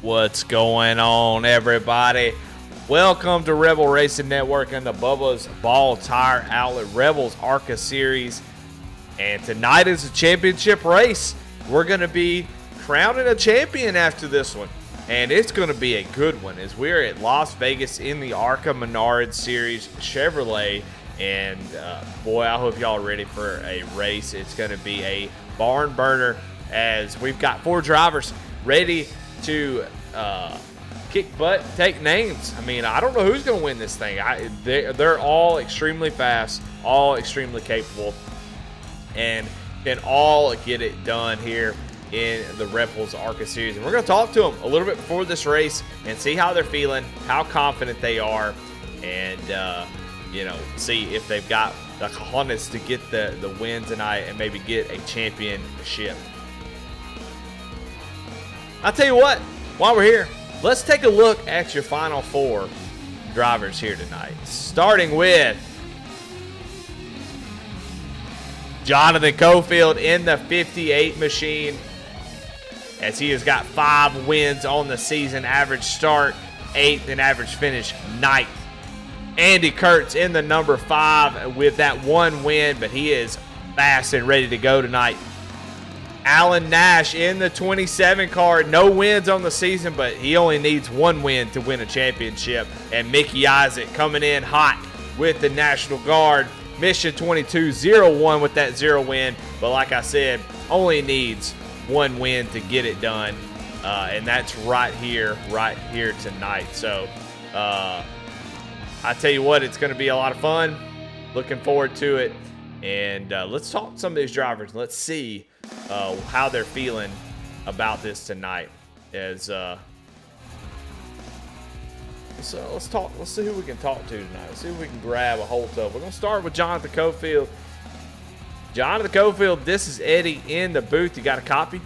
What's going on, everybody? Welcome to Rebel Racing Network and the Bubba's Ball Tire Outlet Rebels Arca Series. And tonight is a championship race. We're going to be crowning a champion after this one. And it's going to be a good one as we're at Las Vegas in the Arca Menard Series Chevrolet. And boy, I hope y'all are ready for a race. It's going to be a barn burner as we've got 4 drivers ready to kick butt, take names. I mean, I don't know who's going to win this thing. They're all extremely fast, all extremely capable, and can all get it done here in the Rebels Arca Series. And we're going to talk to them a little bit before this race and see how they're feeling, how confident they are, and see if they've got the cojones to get the win tonight and maybe get a championship. I'll tell you what, while we're here, let's take a look at your final 4 drivers here tonight. Starting with Jonathan Cofield in the 58 machine, as he has got 5 wins on the season, average start 8th and average finish 9th. Andy Kurtz in the number 5 with that 1 win, but he is fast and ready to go tonight. Alan Nash in the 27 car, no wins on the season, but he only needs 1 win to win a championship. And Mickey Isaac coming in hot with the National Guard. Mission 22-01 with that 0 win, but like I said, only needs 1 win to get it done. And that's right here tonight. So I tell you what, it's going to be a lot of fun. Looking forward to it. And let's talk to some of these drivers. Let's see how they're feeling about this tonight. So let's talk. Let's see who we can talk to tonight. Let's see who we can grab a hold of. We're gonna start with Jonathan Cofield. Jonathan Cofield, this is Eddie in the booth. You got a copy?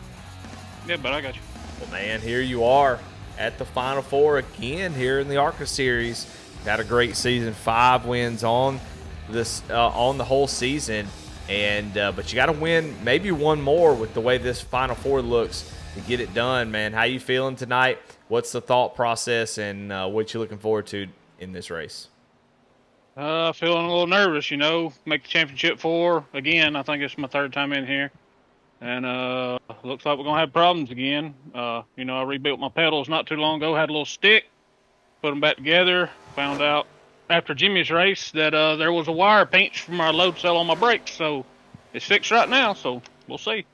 Yeah, but I got you. Well, man, here you are at the Final 4 again here in the Arca Series. Had a great season, 5 wins on this on the whole season. And but you got to win maybe 1 more with the way this Final 4 looks to get it done, man. How you feeling tonight? What's the thought process and what you looking forward to in this race? Feeling a little nervous, Make the championship 4 again. I think it's my 3rd time in here. And looks like we're going to have problems again. I rebuilt my pedals not too long ago, had a little stick, put them back together, found out after Jimmy's race that there was a wire pinched from our load cell on my brakes, so it's fixed right now, so we'll see.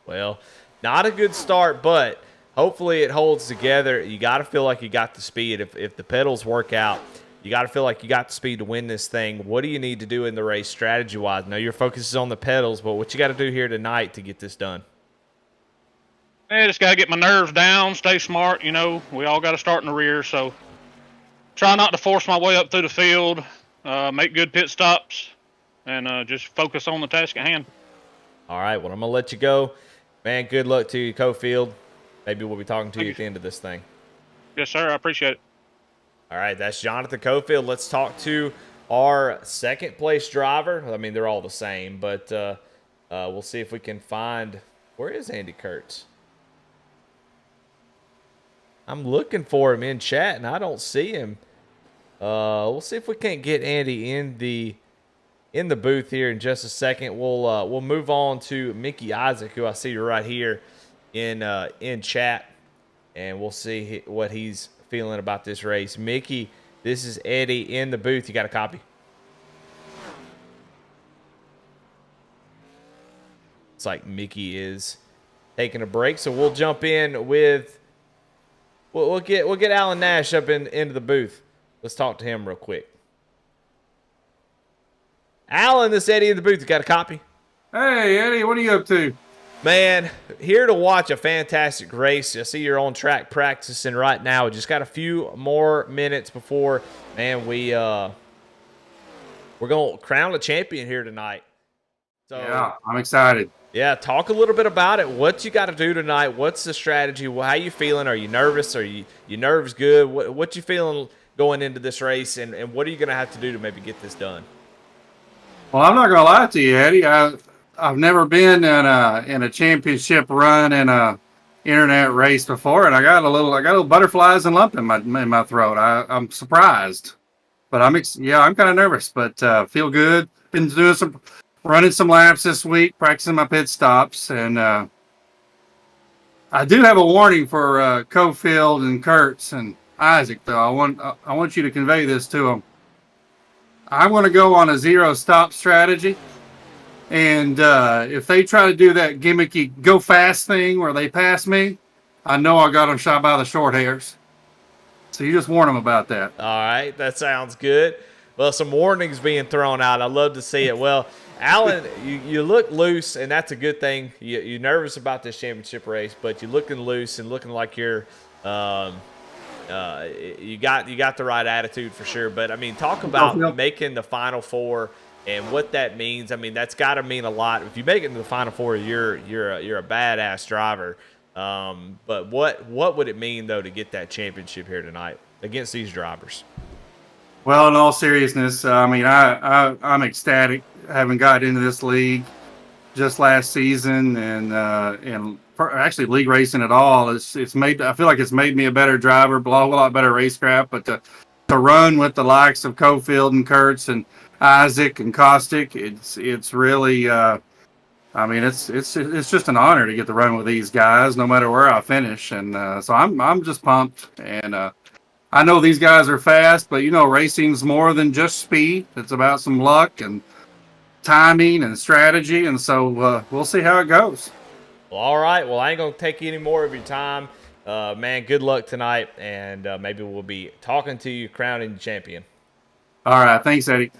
Well, not a good start, but hopefully it holds together. You got to feel like you got the speed. If the pedals work out, you got to feel like you got the speed to win this thing. What do you need to do in the race strategy-wise? I know your focus is on the pedals, but what you got to do here tonight to get this done? Yeah, just got to get my nerves down, stay smart. We all got to start in the rear, so try not to force my way up through the field, make good pit stops, and just focus on the task at hand. All right, well, I'm going to let you go. Man, good luck to you, Cofield. Maybe we'll be talking to you at the end of this thing. Yes, sir. I appreciate it. All right, that's Jonathan Cofield. Let's talk to our 2nd place driver. I mean, they're all the same, but we'll see if we can find – where is Andy Kurtz? I'm looking for him in chat, and I don't see him. We'll see if we can't get Andy in the booth here in just a second. We'll move on to Mickey Isaac, who I see right here in chat, and we'll see what he's feeling about this race. Mickey, this is Eddie in the booth. You got a copy? It's like Mickey is taking a break, so we'll jump in with. We'll get Alan Nash up into the booth. Let's talk to him real quick. Alan, this is Eddie in the booth. You got a copy? Hey, Eddie, what are you up to? Man, here to watch a fantastic race. I see you're on track practicing right now. We just got a few more minutes before, man, we're going to crown a champion here tonight. So, yeah, I'm excited. Yeah, talk a little bit about it. What you got to do tonight? What's the strategy? How you feeling? Are you nervous? Are you nerves good? What you feeling going into this race, and what are you going to have to do to maybe get this done? Well, I'm not going to lie to you, Eddie. I've never been in a championship run in a internet race before, and I got a little butterflies and lump in my throat. I'm surprised, but yeah, I'm kind of nervous, but feel good. Been running some laps this week, practicing my pit stops, and I do have a warning for Cofield and Kurtz and Isaac, though. I want you to convey this to them. I'm going to go on a zero stop strategy. And if they try to do that gimmicky go fast thing where they pass me, I know I got them shot by the short hairs. So you just warn them about that. All right, that sounds good. Well, some warnings being thrown out. I love to see it. Well, Alan, you look loose, and that's a good thing. You're nervous about this championship race, but you're looking loose and looking like you're you got the right attitude for sure. But I mean, talk about making the Final Four and what that means. I mean, that's got to mean a lot. If you make it into the Final Four, you're a badass driver. But what would it mean though to get that championship here tonight against these drivers? Well, in all seriousness, I mean, I'm ecstatic having got into this league just last season, and actually league racing at all. I feel like it's made me a better driver, a lot better racecraft. But to run with the likes of Cofield and Kurtz and Isaac and Caustic, it's really. I mean, it's just an honor to get to run with these guys, no matter where I finish, and so I'm just pumped. And I know these guys are fast, but racing's more than just speed. It's about some luck and timing and strategy, and so we'll see how it goes. Well, all right. Well, I ain't gonna take any more of your time, man. Good luck tonight, and maybe we'll be talking to you, crowning the champion. All right, thanks, Eddie.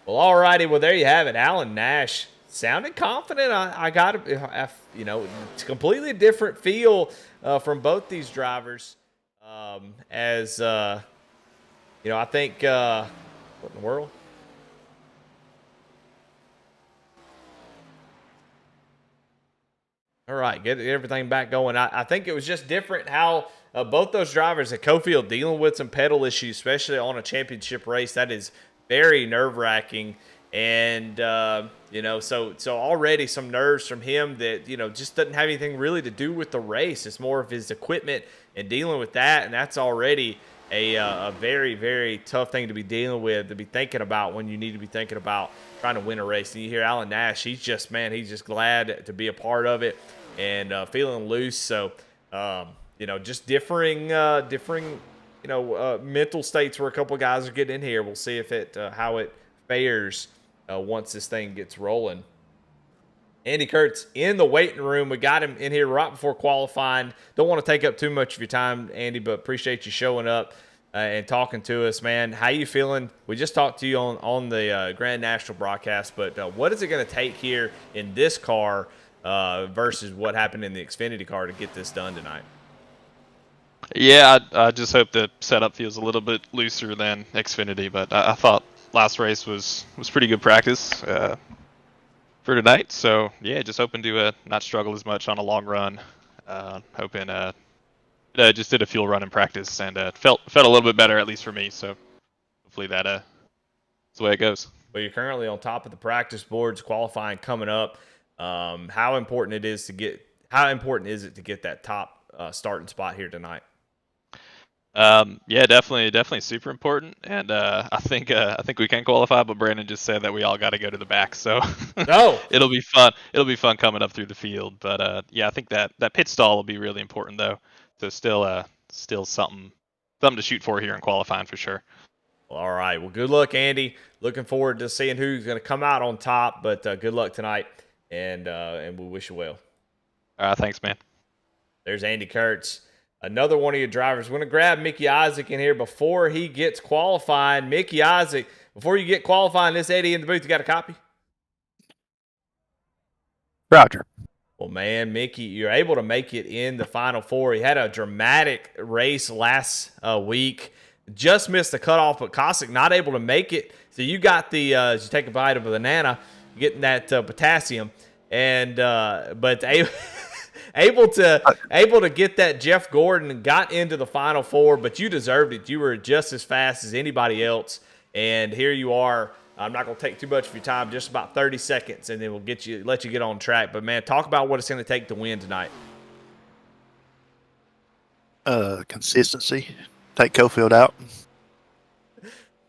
Well, all righty. Well, there you have it, Alan Nash. Sounded confident. I got it. It's a completely different feel from both these drivers. I think what in the world? All right, get everything back going. I think it was just different how both those drivers at Cofield dealing with some pedal issues, especially on a championship race. That is very nerve-wracking. And, so already some nerves from him that, just doesn't have anything really to do with the race. It's more of his equipment and dealing with that. And that's already a very, very tough thing to be dealing with, to be thinking about when you need to be thinking about trying to win a race. And you hear Alan Nash, he's just glad to be a part of it and feeling loose. So, just differing mental states where a couple of guys are getting in here. We'll see if how it fares once this thing gets rolling. Andy Kurtz in the waiting room. We got him in here right before qualifying. Don't want to take up too much of your time, Andy, but appreciate you showing up and talking to us, man. How you feeling? We just talked to you on the Grand National broadcast, but what is it going to take here in this car versus what happened in the Xfinity car to get this done tonight? Yeah, I just hope the setup feels a little bit looser than Xfinity, but I thought last race was pretty good practice for tonight. So yeah, just hoping to not struggle as much on a long run. Hoping just did a fuel run in practice and felt a little bit better, at least for me. So hopefully that's the way it goes. Well, you're currently on top of the practice boards, qualifying coming up. How important is it to get that top starting spot here tonight? Yeah, definitely super important, and I think we can qualify. But Brandon just said that we all got to go to the back, so it'll be fun. It'll be fun coming up through the field. But yeah, I think that pit stall will be really important though. So still something to shoot for here in qualifying for sure. All right. Well, good luck, Andy. Looking forward to seeing who's going to come out on top. But good luck tonight, and we wish you well. Thanks, man. There's Andy Kurtz. Another one of your drivers. We're going to grab Mickey Isaac in here before he gets qualified. Mickey Isaac, before you get qualifying, this Eddie in the booth, you got a copy? Roger. Well, man, Mickey, you're able to make it in the Final Four. He had a dramatic race last week. Just missed the cutoff, but Cossack not able to make it. So you got as you take a bite of a banana, getting that potassium. And but able to get that Jeff Gordon and got into the Final Four, but you deserved it. You were just as fast as anybody else, and here you are. I'm not going to take too much of your time, just about 30 seconds, and then we'll let you get on track. But man, talk about what it's going to take to win tonight. Consistency. Take Cofield out.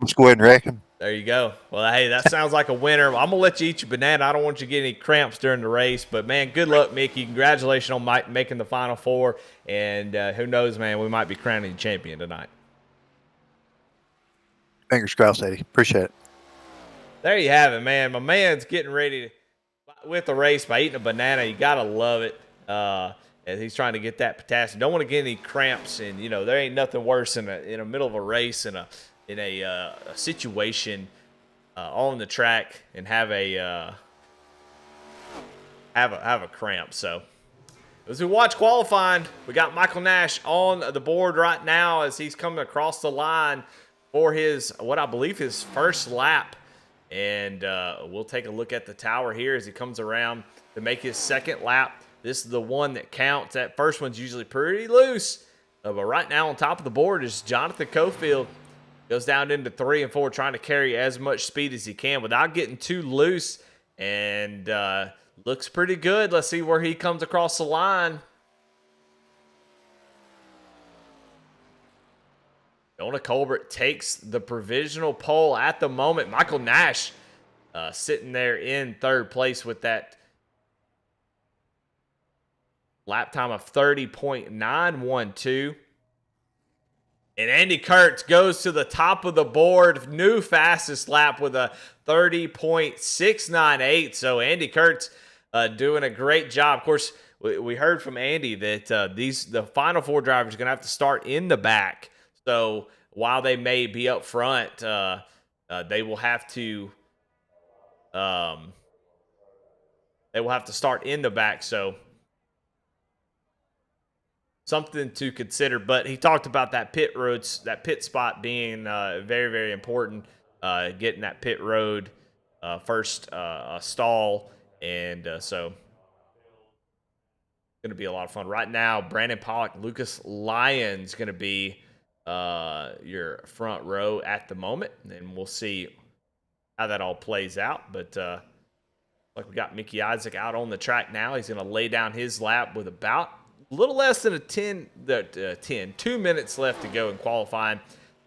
Let's go ahead and wreck him. There you go. Well, hey, that sounds like a winner. I'm going to let you eat your banana. I don't want you to get any cramps during the race. But, man, good luck, Mickey. Congratulations on making the Final Four. And who knows, man, we might be crowning you champion tonight. Fingers crossed, Eddie. Appreciate it. There you have it, man. My man's getting ready with the race by eating a banana. You got to love it. As he's trying to get that potassium. Don't want to get any cramps. And, you know, there ain't nothing worse in the middle of a race in a situation on the track and have a cramp. So as we watch qualifying, we got Michael Nash on the board right now as he's coming across the line for what I believe his first lap. And we'll take a look at the tower here as he comes around to make his second lap. This is the one that counts. That first one's usually pretty loose. But right now on top of the board is Jonathan Cofield. Goes down into 3 and 4, trying to carry as much speed as he can without getting too loose. And looks pretty good. Let's see where he comes across the line. Jonah Colbert takes the provisional pole at the moment. Michael Nash sitting there in third place with that lap time of 30.912. And Andy Kurtz goes to the top of the board, new fastest lap with a 30.698. So Andy Kurtz doing a great job. Of course, we heard from Andy that the Final Four drivers are going to have to start in the back. So while they may be up front, they will have to start in the back. So something to consider. But he talked about that pit spot being very, very important. Getting that pit road first stall, and so going to be a lot of fun. Right now, Brandon Pollock, Lucas Lyons going to be your front row at the moment, and we'll see how that all plays out. But like we got Mickey Isaac out on the track now. He's going to lay down his lap with about a little less than 2 minutes left to go in qualifying.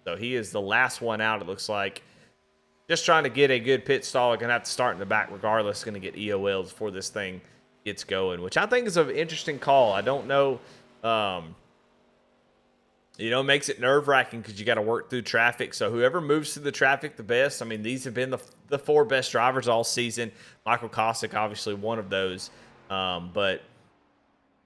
So he is the last one out, it looks like. Just trying to get a good pit stall. Going to have to start in the back regardless. Going to get EOLs before this thing gets going, which I think is an interesting call. I don't know. It makes it nerve-wracking because you got to work through traffic. So whoever moves through the traffic the best, I mean, these have been the 4 best drivers all season. Michael Kosick, obviously one of those. But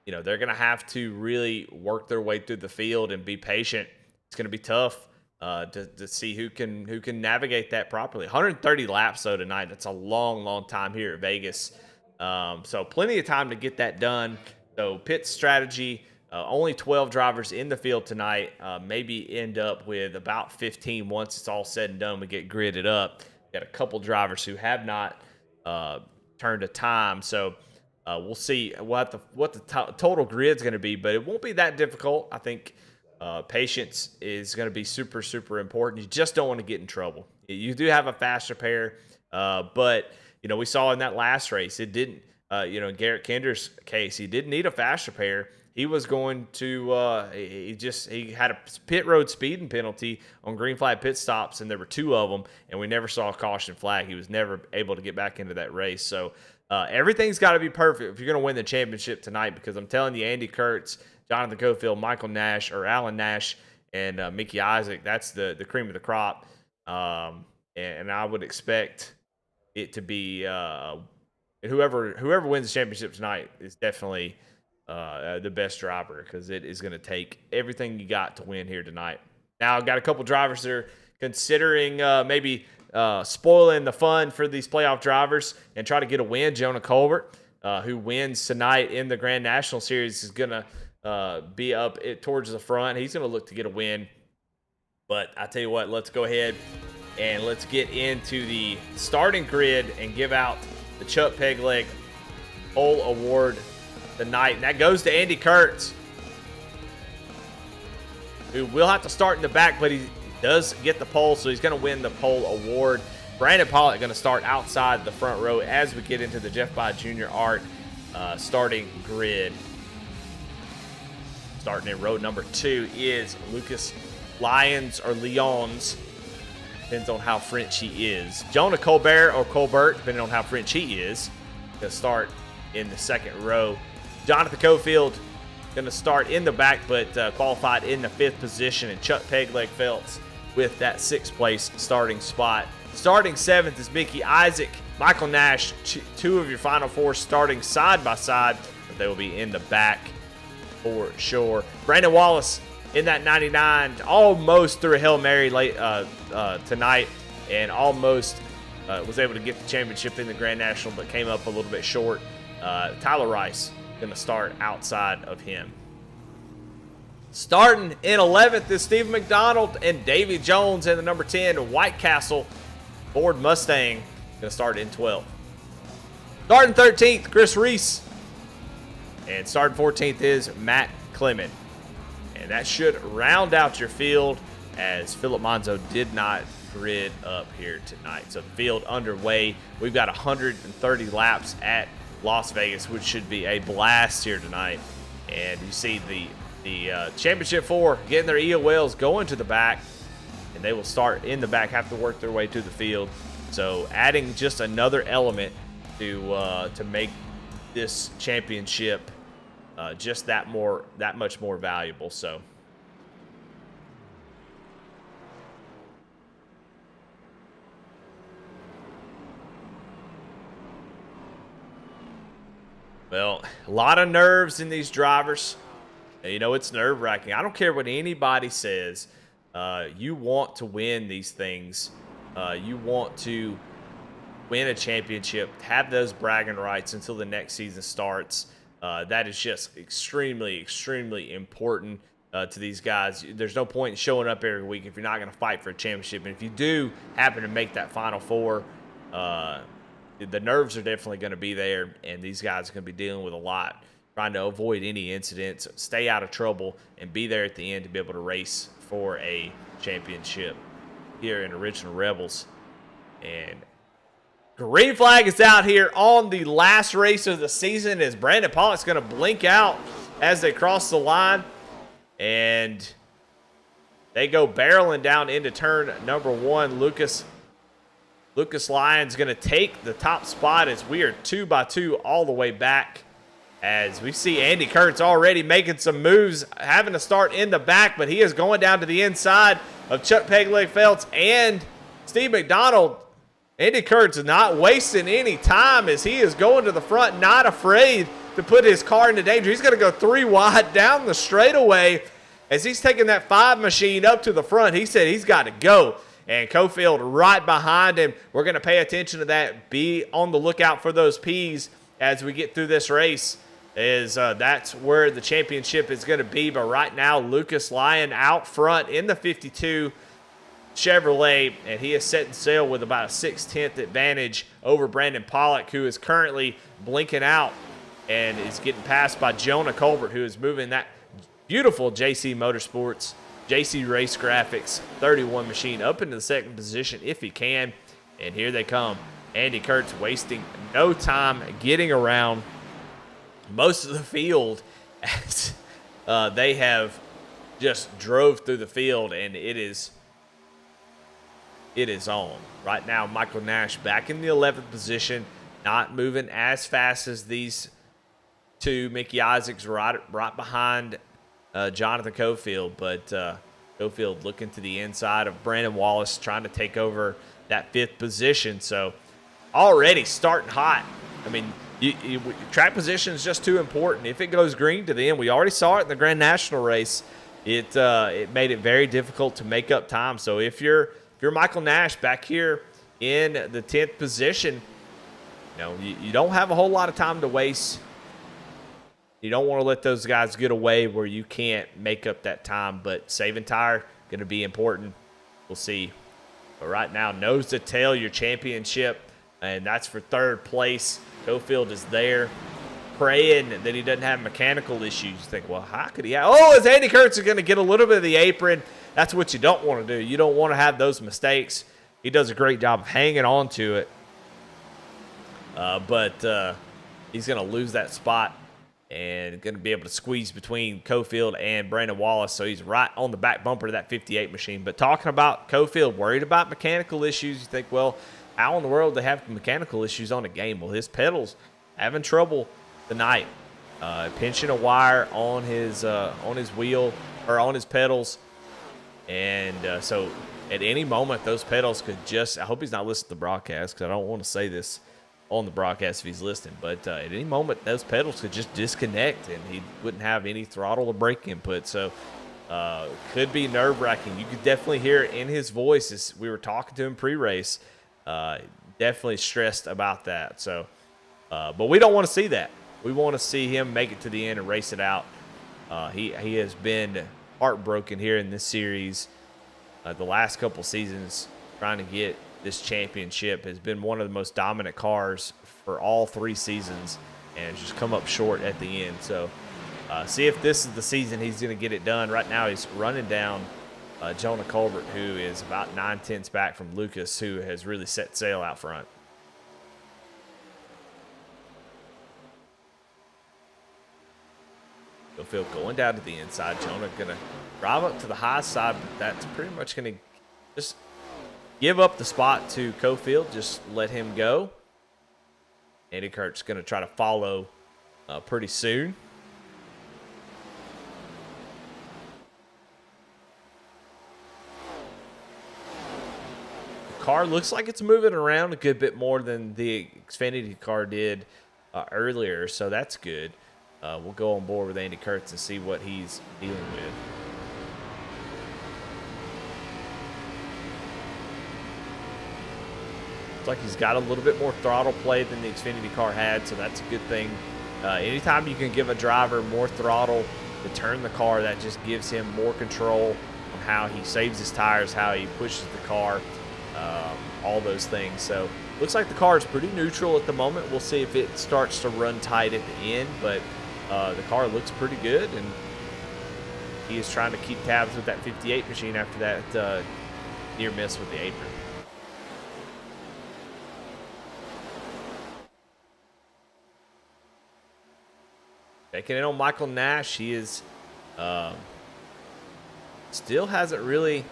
they're going to have to really work their way through the field and be patient. It's going to be tough to see who can navigate that properly. 130 laps, though, tonight. That's a long, long time here at Vegas. So plenty of time to get that done. So pit strategy, only 12 drivers in the field tonight. Maybe end up with about 15 once it's all said and done. We get gridded up. Got a couple drivers who have not turned a time. So we'll see what the total grid's going to be, but it won't be that difficult. I think patience is going to be super, super important. You just don't want to get in trouble. You do have a faster pair, but we saw in that last race, it didn't. In Garrett Kinder's case, he didn't need a faster pair. He was going to. He had a pit road speeding penalty on green flag pit stops, and there were 2 of them, and we never saw a caution flag. He was never able to get back into that race. So. Everything's got to be perfect if you're going to win the championship tonight, because I'm telling you, Andy Kurtz, Jonathan Cofield, Michael Nash, or Alan Nash, and Mickey Isaac, that's the cream of the crop. And I would expect it to be whoever wins the championship tonight is definitely the best driver, because it is going to take everything you got to win here tonight. Now, I've got a couple drivers that are considering maybe spoiling the fun for these playoff drivers and try to get a win. Jonah Colbert, who wins tonight in the Grand National Series, is going to be up towards the front. He's going to look to get a win. But I tell you what, let's go ahead and let's get into the starting grid and give out the Chuck Pegleg Pole Award tonight. And that goes to Andy Kurtz, who will have to start in the back, but he does get the pole, so he's going to win the pole award. Brandon Pollock going to start outside the front row as we get into the Jeff Bye Jr. Art starting grid. Starting in row number 2 is Lucas Lyons or Lyons. Depends on how French he is. Jonah Colbert or Colbert, depending on how French he is. Going to start in the second row. Jonathan Cofield going to start in the back, but qualified in the 5th position. And Chuck Pegleg Phelps with that 6th place starting spot. Starting 7th is Mickey Isaac. Michael Nash, 2 of your Final 4 starting side by side, but they will be in the back for sure. Brandon Wallace in that 99, almost threw a Hail Mary late tonight, and almost was able to get the championship in the Grand National, but came up a little bit short. Tyler Rice going to start outside of him. Starting in 11th is Steve McDonald and Davy Jones in the number 10 White Castle Ford Mustang, going to start in 12th. Starting 13th, Chris Reese. And starting 14th is Matt Clement. And that should round out your field, as Philip Monzo did not grid up here tonight. So the field underway. We've got 130 laps at Las Vegas, which should be a blast here tonight. And you see the Championship 4 getting their EOLs going to the back, and they will start in the back, have to work their way to the field. So adding just another element to make this championship just that much more valuable. So well, a lot of nerves in these drivers. You know, it's nerve-wracking. I don't care what anybody says. You want to win these things. You want to win a championship, have those bragging rights until the next season starts. That is just extremely, extremely important to these guys. There's no point in showing up every week if you're not going to fight for a championship. And if you do happen to make that Final 4, the nerves are definitely going to be there, and these guys are going to be dealing with a lot, trying to avoid any incidents, stay out of trouble, and be there at the end to be able to race for a championship here in Original Rebels. And green flag is out here on the last race of the season, as Brandon Pollock's going to blink out as they cross the line. And they go barreling down into turn number 1. Lucas Lyons going to take the top spot as we are 2 by 2 all the way back. As we see Andy Kurtz already making some moves, having to start in the back, but he is going down to the inside of Chuck Pegleg Phelps and Steve McDonald. Andy Kurtz is not wasting any time as he is going to the front, not afraid to put his car into danger. He's going to go 3 wide down the straightaway as he's taking that 5 machine up to the front. He said he's got to go. And Cofield right behind him. We're going to pay attention to that. Be on the lookout for those P's as we get through this race. That's where the championship is going to be. But right now, Lucas Lyon out front in the 52 Chevrolet, and he is setting sail with about a 6/10 advantage over Brandon Pollock, who is currently blinking out and is getting passed by Jonah Colbert, who is moving that beautiful JC Motorsports, JC Race Graphics 31 machine up into the second position if he can. And here they come. Andy Kurtz wasting no time getting around most of the field as they have just drove through the field, and it is on. Right now, Michael Nash back in the 11th position, not moving as fast as these two. Mickey Isaacs right behind Jonathan Cofield, but Cofield looking to the inside of Brandon Wallace, trying to take over that 5th position. So already starting hot. I mean, track position is just too important. If it goes green to the end, we already saw it in the Grand National race. It made it very difficult to make up time. So if you're Michael Nash back here in the 10th position, you don't have a whole lot of time to waste. You don't want to let those guys get away where you can't make up that time. But saving tire going to be important. We'll see. But right now, nose to tail your championship, and that's for 3rd place. Cofield is there, praying that he doesn't have mechanical issues. You think, well, how could he have? Oh, as Andy Kurtz is going to get a little bit of the apron. That's what you don't want to do. You don't want to have those mistakes. He does a great job of hanging on to it. But he's going to lose that spot and going to be able to squeeze between Cofield and Brandon Wallace. So he's right on the back bumper of that 58 machine. But talking about Cofield, worried about mechanical issues, you think, well, how in the world do they have mechanical issues on a game? Well, his pedals having trouble tonight, pinching a wire on his wheel or on his pedals, and so at any moment those pedals could just. I hope he's not listening to the broadcast because I don't want to say this on the broadcast if he's listening. But at any moment those pedals could just disconnect and he wouldn't have any throttle or brake input. So could be nerve-wracking. You could definitely hear it in his voice as we were talking to him pre-race. Definitely stressed about that. So, but we don't want to see that. We want to see him make it to the end and race it out. He has been heartbroken here in this series. The last couple seasons trying to get this championship has been one of the most dominant cars for all 3 seasons, and it's just come up short at the end. So see if this is the season he's going to get it done. Right now he's running down Jonah Colbert, who is about 9/10 back from Lucas, who has really set sail out front. Cofield going down to the inside. Jonah going to drive up to the high side, but that's pretty much going to just give up the spot to Cofield. Just let him go. Andy Kurt's going to try to follow pretty soon. The car looks like it's moving around a good bit more than the Xfinity car did earlier, so that's good. We'll go on board with Andy Kurtz and see what he's dealing with. Looks like he's got a little bit more throttle play than the Xfinity car had, so that's a good thing. Anytime you can give a driver more throttle to turn the car, that just gives him more control on how he saves his tires, how he pushes the car, all those things. So looks like the car is pretty neutral at the moment. We'll see if it starts to run tight at the end, but the car looks pretty good, and he is trying to keep tabs with that 58 machine after that near miss with the apron. Checking in on Michael Nash. He is still hasn't really.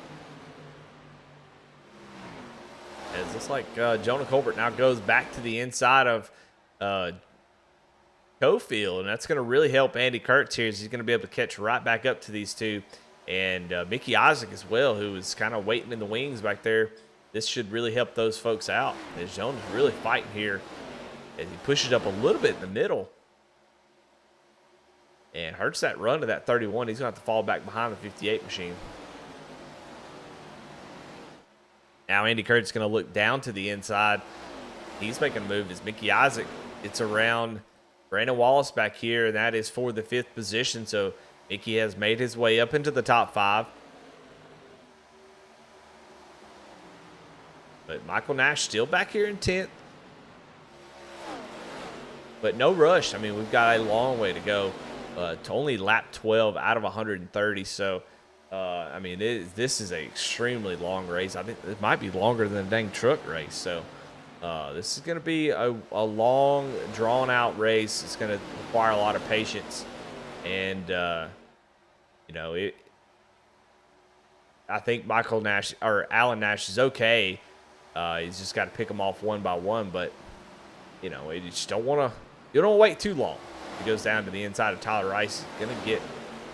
It looks like Jonah Colbert now goes back to the inside of Cofield, and that's going to really help Andy Kurtz here. As he's going to be able to catch right back up to these two, and Mickey Isaac as well, who is kind of waiting in the wings back there. This should really help those folks out. As Jonah's really fighting here, as he pushes up a little bit in the middle, and hurts that run to that 31. He's going to have to fall back behind the 58 machine. Now Andy Kurtz is going to look down to the inside. He's making a move as Mickey Isaac gets around Brandon Wallace back here, and that is for the 5th position. So Mickey has made his way up into the top 5. But Michael Nash still back here in 10th. But no rush. I mean, we've got a long way to go. To only lap 12 out of 130. So, I mean, this is an extremely long race. I think it might be longer than a dang truck race. So, this is going to be a long, drawn-out race. It's going to require a lot of patience. And, you know, I think Michael Nash or Alan Nash is okay. He's just got to pick them off one by one. But, you know, you just don't want to wait too long. He goes down to the inside of Tyler Rice. Going to get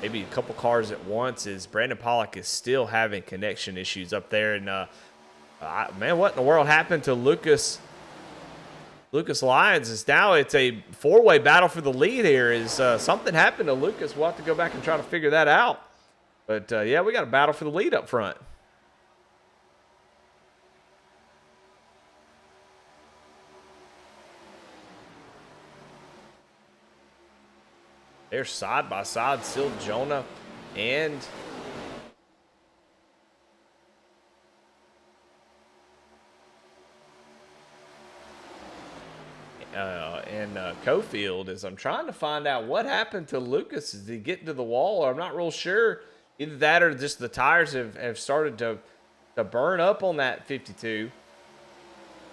maybe a couple cars at once, as Brandon Pollock is still having connection issues up there. And, man, what in the world happened to Lucas Lyons? Is now it's a 4-way battle for the lead here. Is something happened to Lucas? We'll have to go back and try to figure that out. But, yeah, we got a battle for the lead up front. They're side by side, still Jonah and Cofield. As I'm trying to find out what happened to Lucas. Is he getting to the wall? Or I'm not real sure. Either that or just the tires have started to burn up on that 52.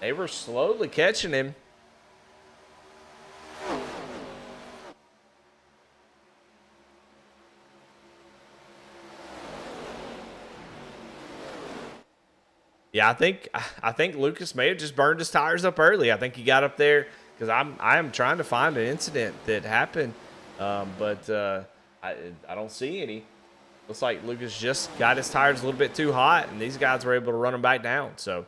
They were slowly catching him. Yeah, I think Lucas may have just burned his tires up early. I think he got up there because I am trying to find an incident that happened, but I don't see any. Looks like Lucas just got his tires a little bit too hot, and these guys were able to run them back down. So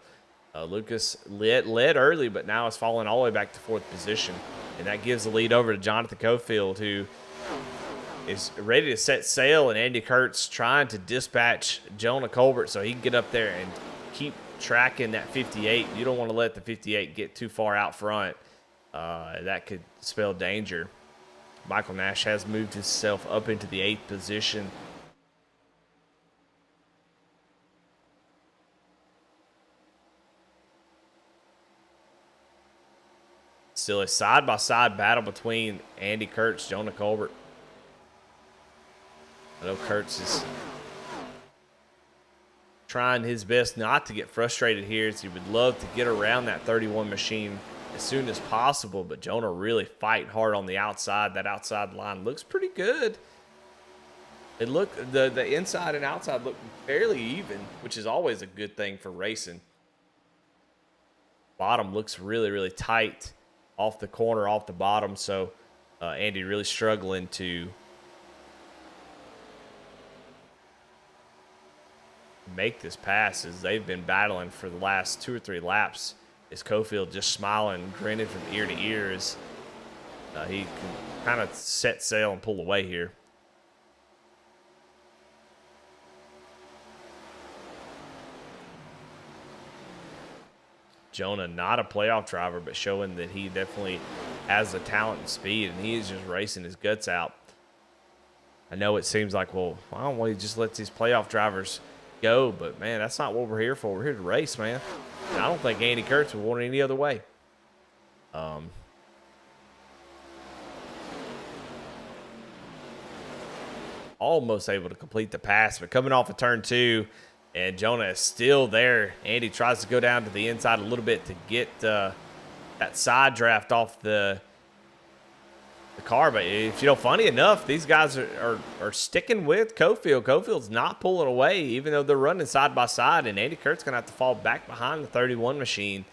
Lucas led early, but now is falling all the way back to 4th position, and that gives the lead over to Jonathan Cofield, who is ready to set sail, and Andy Kurtz trying to dispatch Jonah Colbert so he can get up there and keep tracking that 58. You don't want to let the 58 get too far out front. That could spell danger. Michael Nash has moved himself up into the 8th position. Still a side-by-side battle between Andy Kurtz, Jonah Colbert. I know Kurtz is trying his best not to get frustrated here, as he would love to get around that 31 machine as soon as possible, but Jonah really fighting hard on the outside. That outside line looks pretty good. The inside and outside look fairly even, which is always a good thing for racing. Bottom looks really, really tight off the corner, off the bottom, so Andy really struggling to make this pass, as they've been battling for the last 2 or 3 laps. Is Cofield just smiling and grinning from ear to ear as he can kind of set sail and pull away here. Jonah, not a playoff driver, but showing that he definitely has the talent and speed, and he is just racing his guts out. I know it seems like, well, why don't we just let these playoff drivers go? But, man, that's not what we're here for. We're here to race, man. And I don't think Andy Kurtz would want it any other way. Almost able to complete the pass, but coming off of turn 2, and Jonah is still there. Andy tries to go down to the inside a little bit to get that side draft off the car. But if you know, funny enough, these guys are sticking with Cofield. Cofield's not pulling away, even though they're running side by side. And Andy Kurt's going to have to fall back behind the 31 machine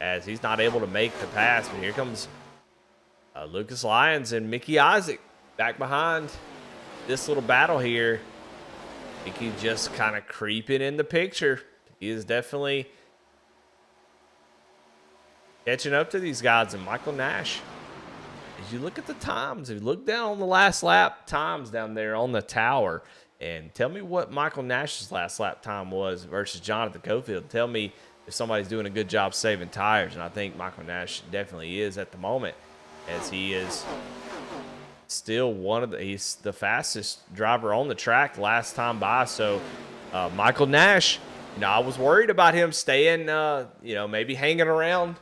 as he's not able to make the pass. But here comes Lucas Lyons and Mickey Isaac back behind this little battle here. Mickey just kind of creeping in the picture. He is definitely catching up to these guys. And Michael Nash, as you look at the times, if you look down on the last lap times down there on the tower, and tell me what Michael Nash's last lap time was versus Jonathan Cofield. Tell me if somebody's doing a good job saving tires. And I think Michael Nash definitely is at the moment, as he is still he's the fastest driver on the track last time by. So Michael Nash, I was worried about him staying, maybe hanging around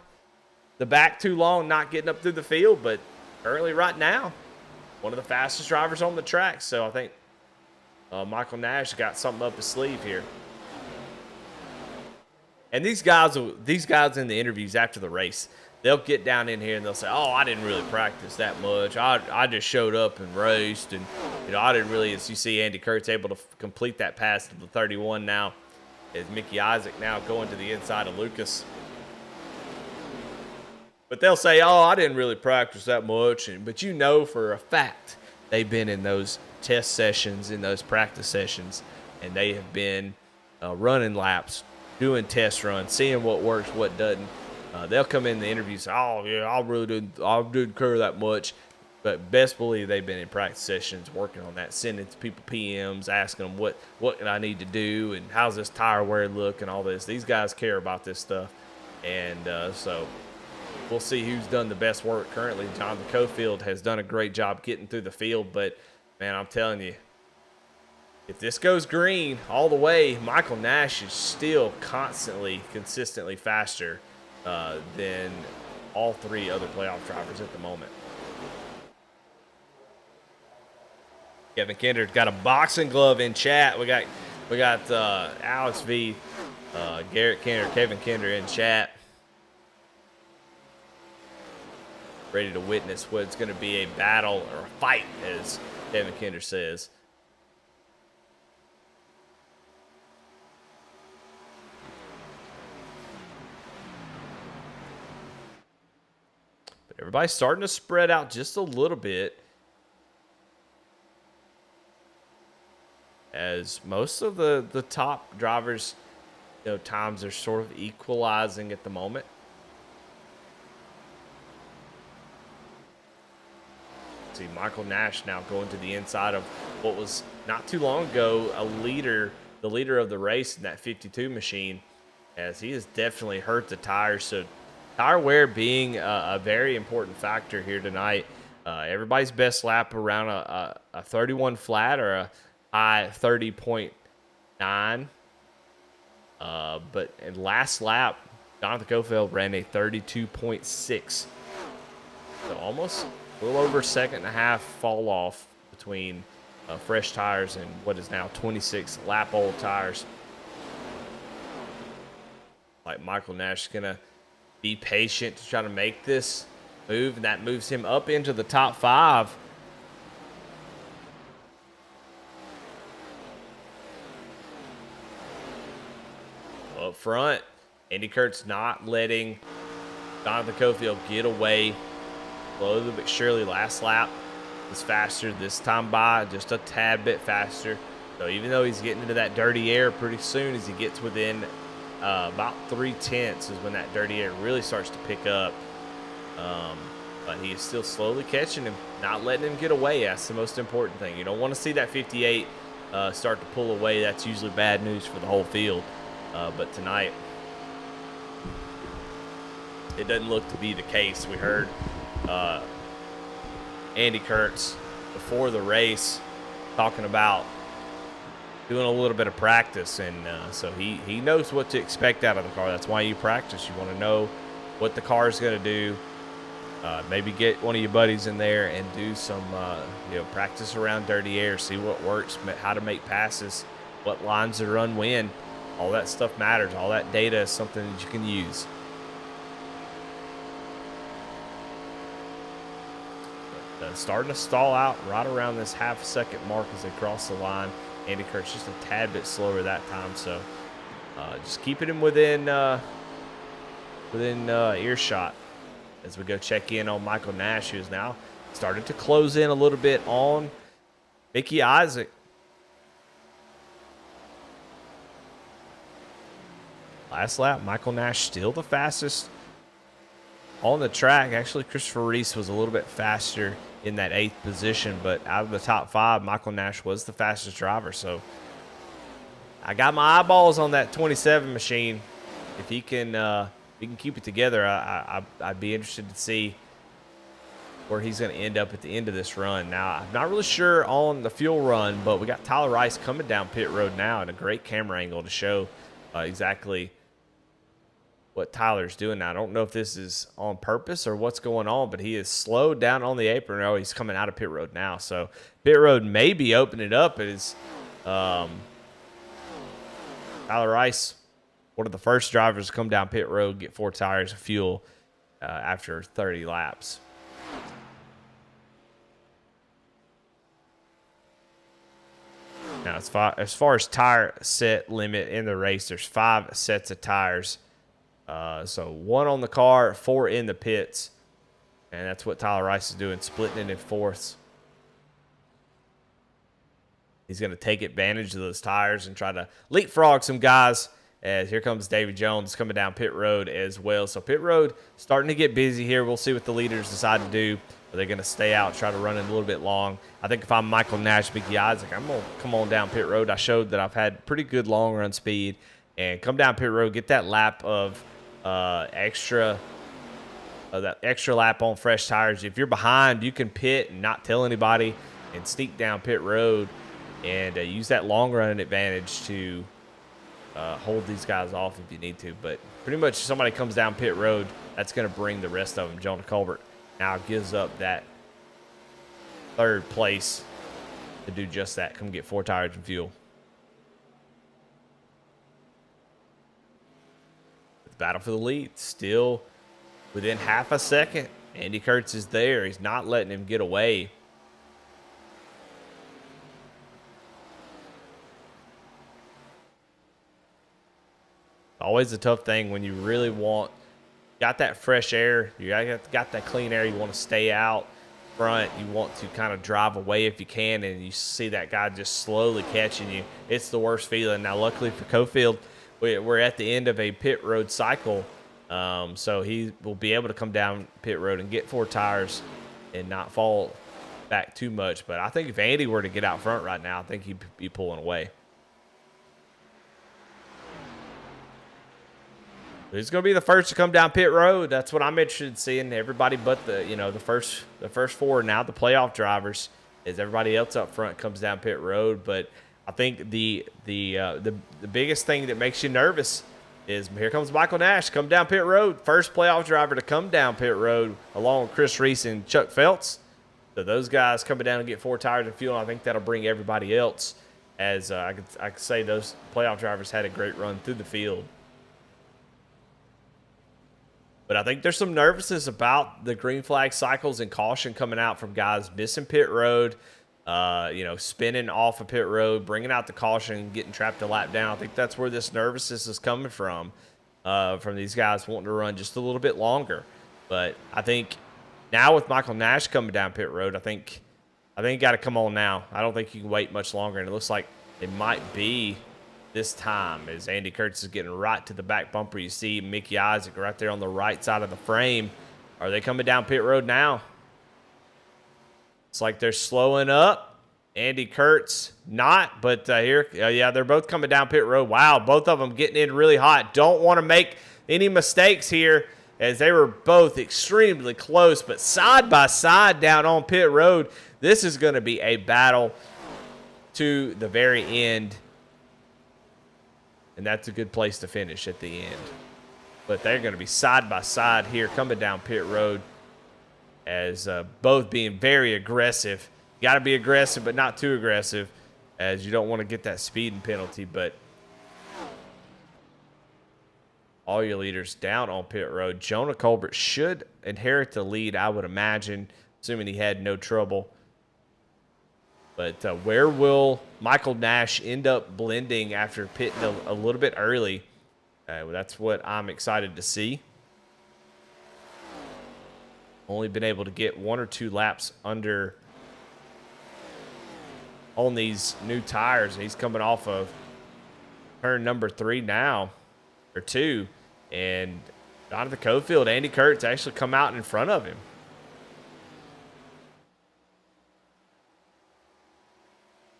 the back too long, not getting up through the field, but currently right now, one of the fastest drivers on the track. So I think Michael Nash got something up his sleeve here. And these guys in the interviews after the race, they'll get down in here and they'll say, oh, I didn't really practice that much. I just showed up and raced. And, I didn't really, as you see Andy Kurtz able to complete that pass to the 31 now, as Mickey Isaac now going to the inside of Lucas. But they'll say, oh, I didn't really practice that much. But for a fact they've been in those test sessions, in those practice sessions, and they have been running laps, doing test runs, seeing what works, what doesn't. They'll come in the interview and say, oh, yeah, I didn't care that much. But best believe they've been in practice sessions working on that, sending people PMs, asking them what can I need to do and how's this tire wear look and all this. These guys care about this stuff. And so we'll see who's done the best work currently. Jonathan Cofield has done a great job getting through the field. But, man, I'm telling you, if this goes green all the way, Michael Nash is still consistently faster than all 3 other playoff drivers at the moment. Kevin Kinder's got a boxing glove in chat. We got Alex V, Garrett Kinder, Kevin Kinder in chat, ready to witness what's going to be a battle or a fight, as Kevin Kinder says. everybody's starting to spread out just a little bit, as most of the top drivers, times are sort of equalizing at the moment. See Michael Nash now going to the inside of what was not too long ago the leader of the race in that 52 machine, as he has definitely hurt the tires. So tire wear being a very important factor here tonight. Everybody's best lap around a 31 flat or a high 30.9. But in last lap, Jonathan Cofield ran a 32.6. So almost a little over a second and a half fall off between fresh tires and what is now 26 lap old tires. Like Michael Nash is going to be patient to try to make this move, and that moves him up into the top 5. Up front, Andy Kurtz not letting Jonathan Cofield get away. Slowly but surely, last lap is faster this time by, just a tad bit faster. So even though he's getting into that dirty air pretty soon, as he gets within about 0.3 is when that dirty air really starts to pick up. But he is still slowly catching him, not letting him get away. That's the most important thing. You don't want to see that 58 start to pull away. That's usually bad news for the whole field. But tonight, it doesn't look to be the case. We heard Andy Kurtz before the race talking about doing a little bit of practice, and so he knows what to expect out of the car. That's why you practice. You want to know what the car is going to do. Maybe get one of your buddies in there and do some practice around dirty air, see what works, how to make passes, what lines to run when. All that stuff matters. All that data is something that you can use. Starting to stall out right around this half-second mark as they cross the line. Andy Kurtz just a tad bit slower that time, so just keeping him within earshot as we go check in on Michael Nash, who is now starting to close in a little bit on Mickey Isaac. Last lap, Michael Nash still the fastest on the track. Actually, Christopher Reese was a little bit faster in that 8th position, but out of the top 5, Michael Nash was the fastest driver. So I got my eyeballs on that 27 machine. If he can keep it together, I'd be interested to see where he's going to end up at the end of this run. Now, I'm not really sure on the fuel run, but we got Tyler Rice coming down pit road now, and a great camera angle to show exactly what Tyler's doing now. I don't know if this is on purpose or what's going on, but he is slowed down on the apron. Oh, he's coming out of pit road now. So pit road may be opening up. It is Tyler Rice, one of the first drivers to come down pit road, get 4 tires of fuel after 30 laps. Now, as far as tire set limit in the race, there's 5 sets of tires. So 1 on the car, 4 in the pits. And that's what Tyler Rice is doing, splitting it in 4ths. He's going to take advantage of those tires and try to leapfrog some guys. As here comes David Jones coming down pit road as well. So pit road starting to get busy here. We'll see what the leaders decide to do. Are they going to stay out, try to run it a little bit long? I think if I'm Michael Nash, Mickey Isaac, I'm going to come on down pit road. I showed that I've had pretty good long run speed. And come down pit road, get that lap of that extra lap on fresh tires. If you're behind, you can pit and not tell anybody and sneak down pit road and use that long run advantage to hold these guys off if you need to. But pretty much somebody comes down pit road, that's going to bring the rest of them. Jonah Colbert now gives up that 3rd place to do just that. Come get 4 tires and fuel. Battle for the lead, still within half a second. Andy Kurtz is there. He's not letting him get away. Always a tough thing when you really want got that fresh air. You got that clean air. You want to stay out front. You want to kind of drive away if you can, and you see that guy just slowly catching you. It's the worst feeling. Now, luckily for Cofield, we're at the end of a pit road cycle, so he will be able to come down pit road and get 4 tires and not fall back too much. But I think if Andy were to get out front right now, I think he'd be pulling away. Who's going to be the first to come down pit road? That's what I'm interested in seeing. Everybody but the first 4 now, the playoff drivers, as everybody else up front comes down pit road. But I think the biggest thing that makes you nervous is here comes Michael Nash, come down pit road, first playoff driver to come down pit road, along with Chris Reese and Chuck Feltz. So those guys coming down and get 4 tires of fuel, and I think that'll bring everybody else. As I could say, those playoff drivers had a great run through the field. But I think there's some nervousness about the green flag cycles and caution coming out from guys missing pit road, spinning off of pit road, bringing out the caution, getting trapped a lap down. I think that's where this nervousness is coming from these guys wanting to run just a little bit longer. But I think now with Michael Nash coming down pit road, I think you got to come on now. I don't think you can wait much longer, and it looks like it might be this time as Andy Kurtz is getting right to the back bumper. You see Mickey Isaac right there on the right side of the frame. Are they coming down pit road now? It's like they're slowing up. Andy Kurtz not, but they're both coming down pit road. Wow, both of them getting in really hot. Don't want to make any mistakes here as they were both extremely close, but side by side down on pit road. This is going to be a battle to the very end. And that's a good place to finish at the end. But they're going to be side by side here coming down pit road as both being very aggressive. You got to be aggressive, but not too aggressive, as you don't want to get that speeding penalty. But all your leaders down on pit road. Jonah Colbert should inherit the lead, I would imagine, assuming he had no trouble. But where will Michael Nash end up blending after pitting a little bit early? That's what I'm excited to see. Only been able to get 1 or 2 laps under on these new tires. He's coming off of turn number 3 now, or 2. And Jonathan Cofield, Andy Kurtz actually come out in front of him.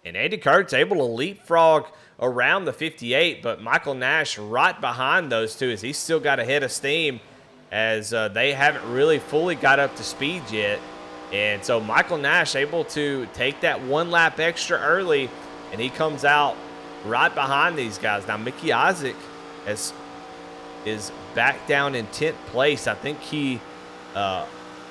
And Andy Kurtz able to leapfrog around the 58, but Michael Nash right behind those two as he's still got a head of steam as they haven't really fully got up to speed yet. And so Michael Nash able to take that 1 lap extra early, and he comes out right behind these guys. Now Mickey Isaac is back down in 10th place. I think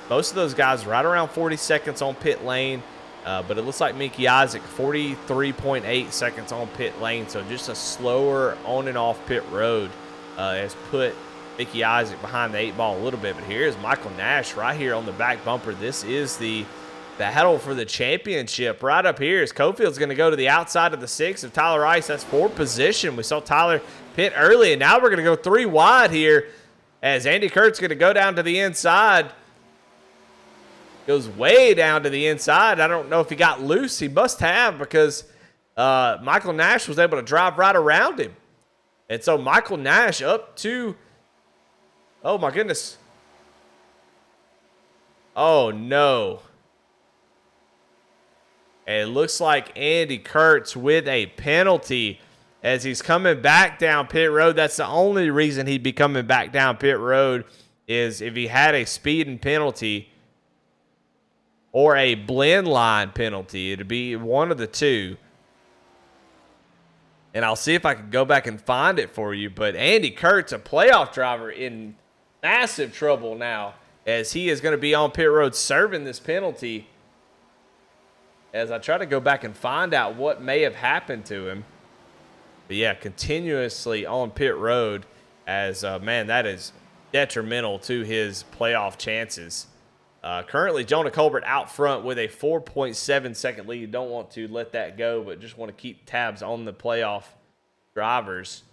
most of those guys right around 40 seconds on pit lane. But it looks like Mickey Isaac, 43.8 seconds on pit lane. So just a slower on and off pit road has put Mickey Isaac behind the 8 ball a little bit. But here's Michael Nash right here on the back bumper. This is the battle for the championship right up here as Cofield's going to go to the outside of the 6 of Tyler Rice. That's 4th position. We saw Tyler pit early, and now we're going to go 3 wide here as Andy Kurt's going to go down to the inside. Goes way down to the inside. I don't know if he got loose. He must have, because Michael Nash was able to drive right around him. And so Michael Nash up to, oh my goodness. Oh no. And it looks like Andy Kurtz with a penalty as he's coming back down pit road. That's the only reason he'd be coming back down pit road, is if he had a speeding penalty or a blend line penalty. It'd be one of the two. And I'll see if I can go back and find it for you. But Andy Kurtz, a playoff driver, in massive trouble now, as he is going to be on pit road serving this penalty. As I try to go back and find out what may have happened to him. But yeah, continuously on pit road, as, man, that is detrimental to his playoff chances. Currently, Jonah Colbert out front with a 4.7 second lead. Don't want to let that go, but just want to keep tabs on the playoff drivers.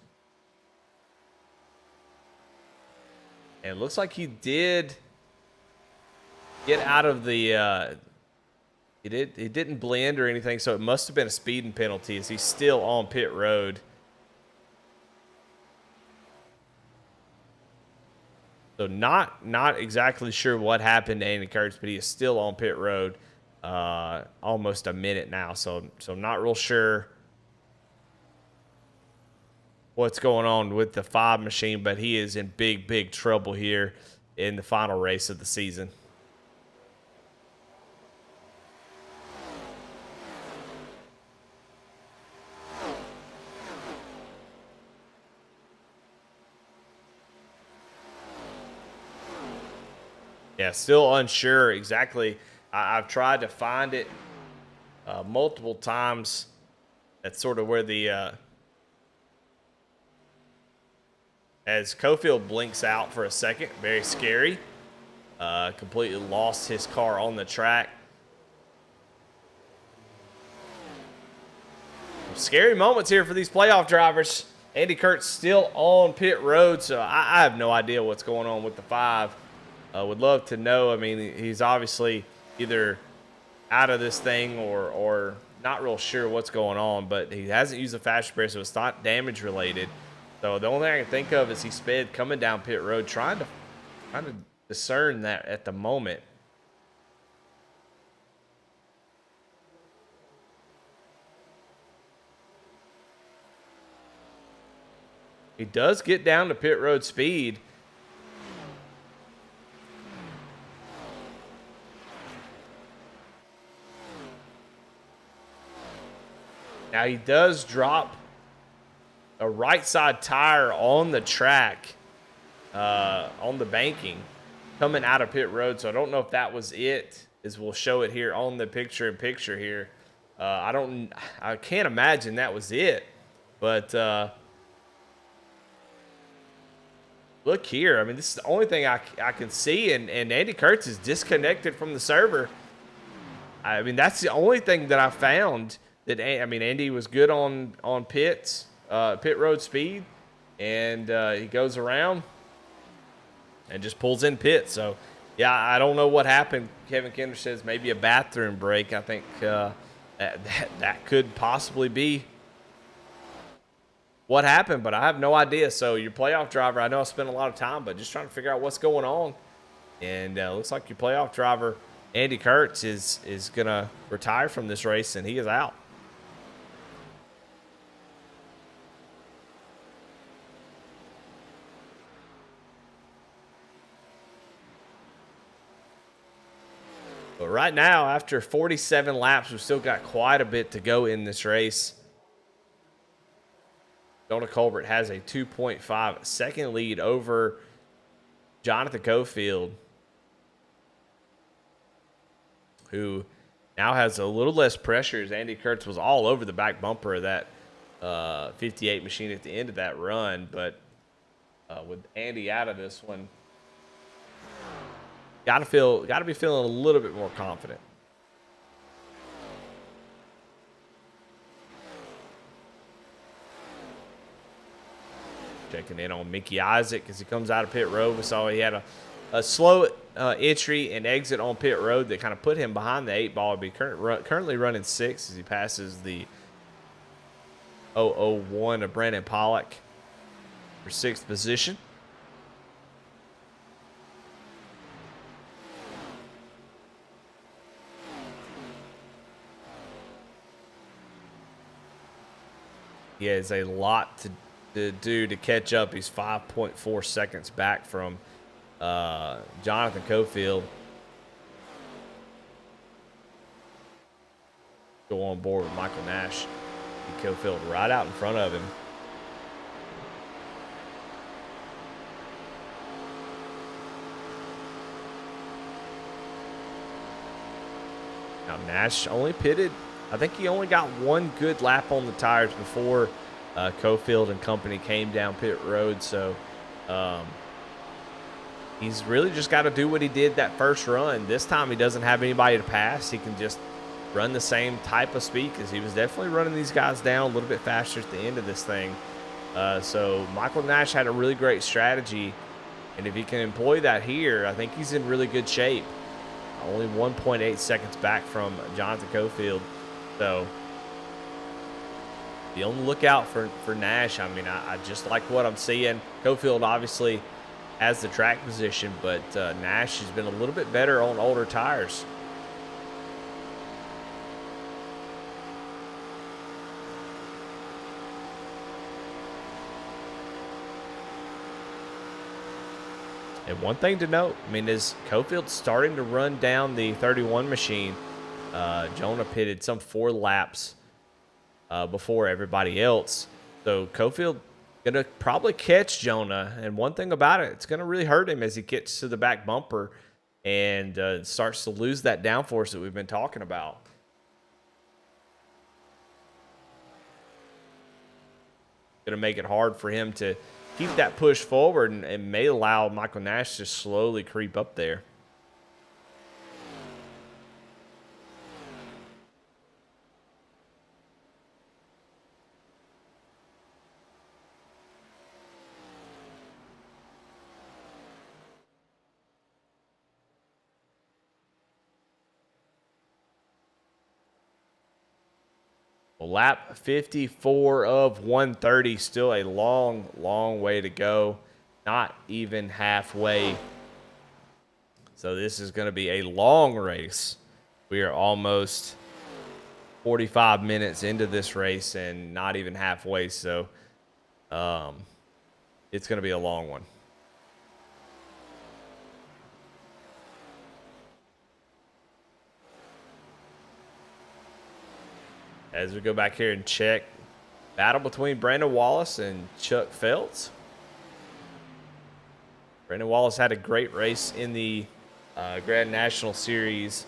And it looks like he did get out of the he didn't blend or anything, so it must have been a speeding penalty as he's still on pit road. So not exactly sure what happened to Andy Kurtz, but he is still on pit road almost a minute now. So not real sure what's going on with the 5 machine, but he is in big trouble here in the final race of the season. Yeah, still unsure exactly. I've tried to find it multiple times. That's sort of where the as Cofield blinks out for a second, very scary. Completely lost his car on the track. Some scary moments here for these playoff drivers. Andy Kurtz still on pit road, so I have no idea what's going on with the 5. Would love to know. I mean, he's obviously either out of this thing or not real sure what's going on, but he hasn't used the fast spray, so it's not damage related. So the only thing I can think of is he sped coming down pit road, trying to discern that at the moment. He does get down to pit road speed. Now he does drop a right side tire on the track, on the banking, coming out of pit road. So I don't know if that was it, as we'll show it here on the picture-in-picture here. I can't imagine that was it, but look here. I mean, this is the only thing I can see, and Andy Kurtz is disconnected from the server. I mean, that's the only thing that I found. Andy was good on pit road speed, and he goes around and just pulls in pit. So, yeah, I don't know what happened. Kevin Kinder says maybe a bathroom break. I think that could possibly be what happened, but I have no idea. So your playoff driver, I know I spent a lot of time, but just trying to figure out what's going on. And looks like your playoff driver, Andy Kurtz, is going to retire from this race, and he is out. But right now, after 47 laps, we've still got quite a bit to go in this race. Jonah Colbert has a 2.5 second lead over Jonathan Cofield, who now has a little less pressure as Andy Kurtz was all over the back bumper of that 58 machine at the end of that run. But with Andy out of this one, got to be feeling a little bit more confident. Checking in on Mickey Isaac as he comes out of pit road. We saw he had a slow entry and exit on pit road that kind of put him behind the 8 ball. He'll be currently running 6 as he passes the 001 of Brandon Pollock for 6th position. He has a lot to do to catch up. He's 5.4 seconds back from Jonathan Cofield. Go on board with Michael Nash. Cofield right out in front of him. Now Nash only pitted. I think he only got one good lap on the tires before Cofield and company came down pit road. So he's really just got to do what he did that first run. This time he doesn't have anybody to pass. He can just run the same type of speed because he was definitely running these guys down a little bit faster at the end of this thing. So Michael Nash had a really great strategy And if he can employ that here, I think he's in really good shape. Only 1.8 seconds back from Jonathan Cofield. So be on the lookout for Nash. I mean, I just like what I'm seeing. Cofield obviously has the track position, but Nash has been a little bit better on older tires. And one thing to note, I mean, is Cofield's starting to run down the 31 machine. Jonah pitted some 4 laps before everybody else. So Cofield gonna probably catch Jonah. And one thing about it, it's gonna really hurt him as he gets to the back bumper and starts to lose that downforce that we've been talking about. Gonna make it hard for him to keep that push forward and may allow Michael Nash to slowly creep up there. Well, lap 54 of 130, still a long, long way to go. Not even halfway. So this is going to be a long race. We are almost 45 minutes into this race and not even halfway. So it's going to be a long one. As we go back here and check, battle between Brandon Wallace and Chuck Feltz. Brandon Wallace had a great race in the Grand National Series.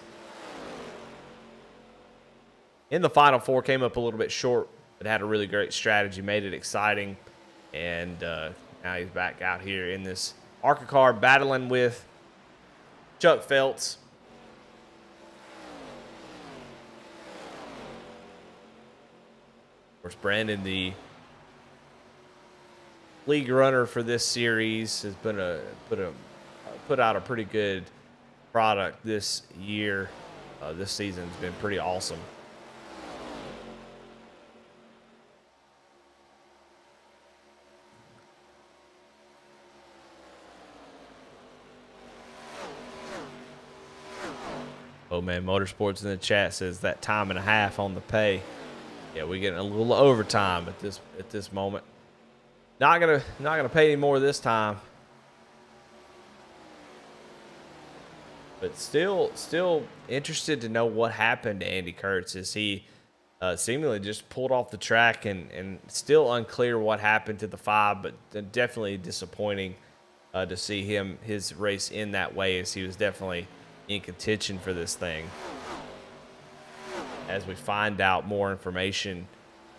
In the Final Four, came up a little bit short, but had a really great strategy, made it exciting. And now he's back out here in this Arca car battling with Chuck Feltz. Of course, Brandon, the league runner for this series, has been put out a pretty good product this year. This season's been pretty awesome. Oh man, Motorsports in the chat says that time and a half on the pay. Yeah, we're getting a little overtime at this moment. Not gonna pay any more this time. But still interested to know what happened to Andy Kurtz as he seemingly just pulled off the track and still unclear what happened to the 5, but definitely disappointing to see his race in that way, as he was definitely in contention for this thing. As we find out more information,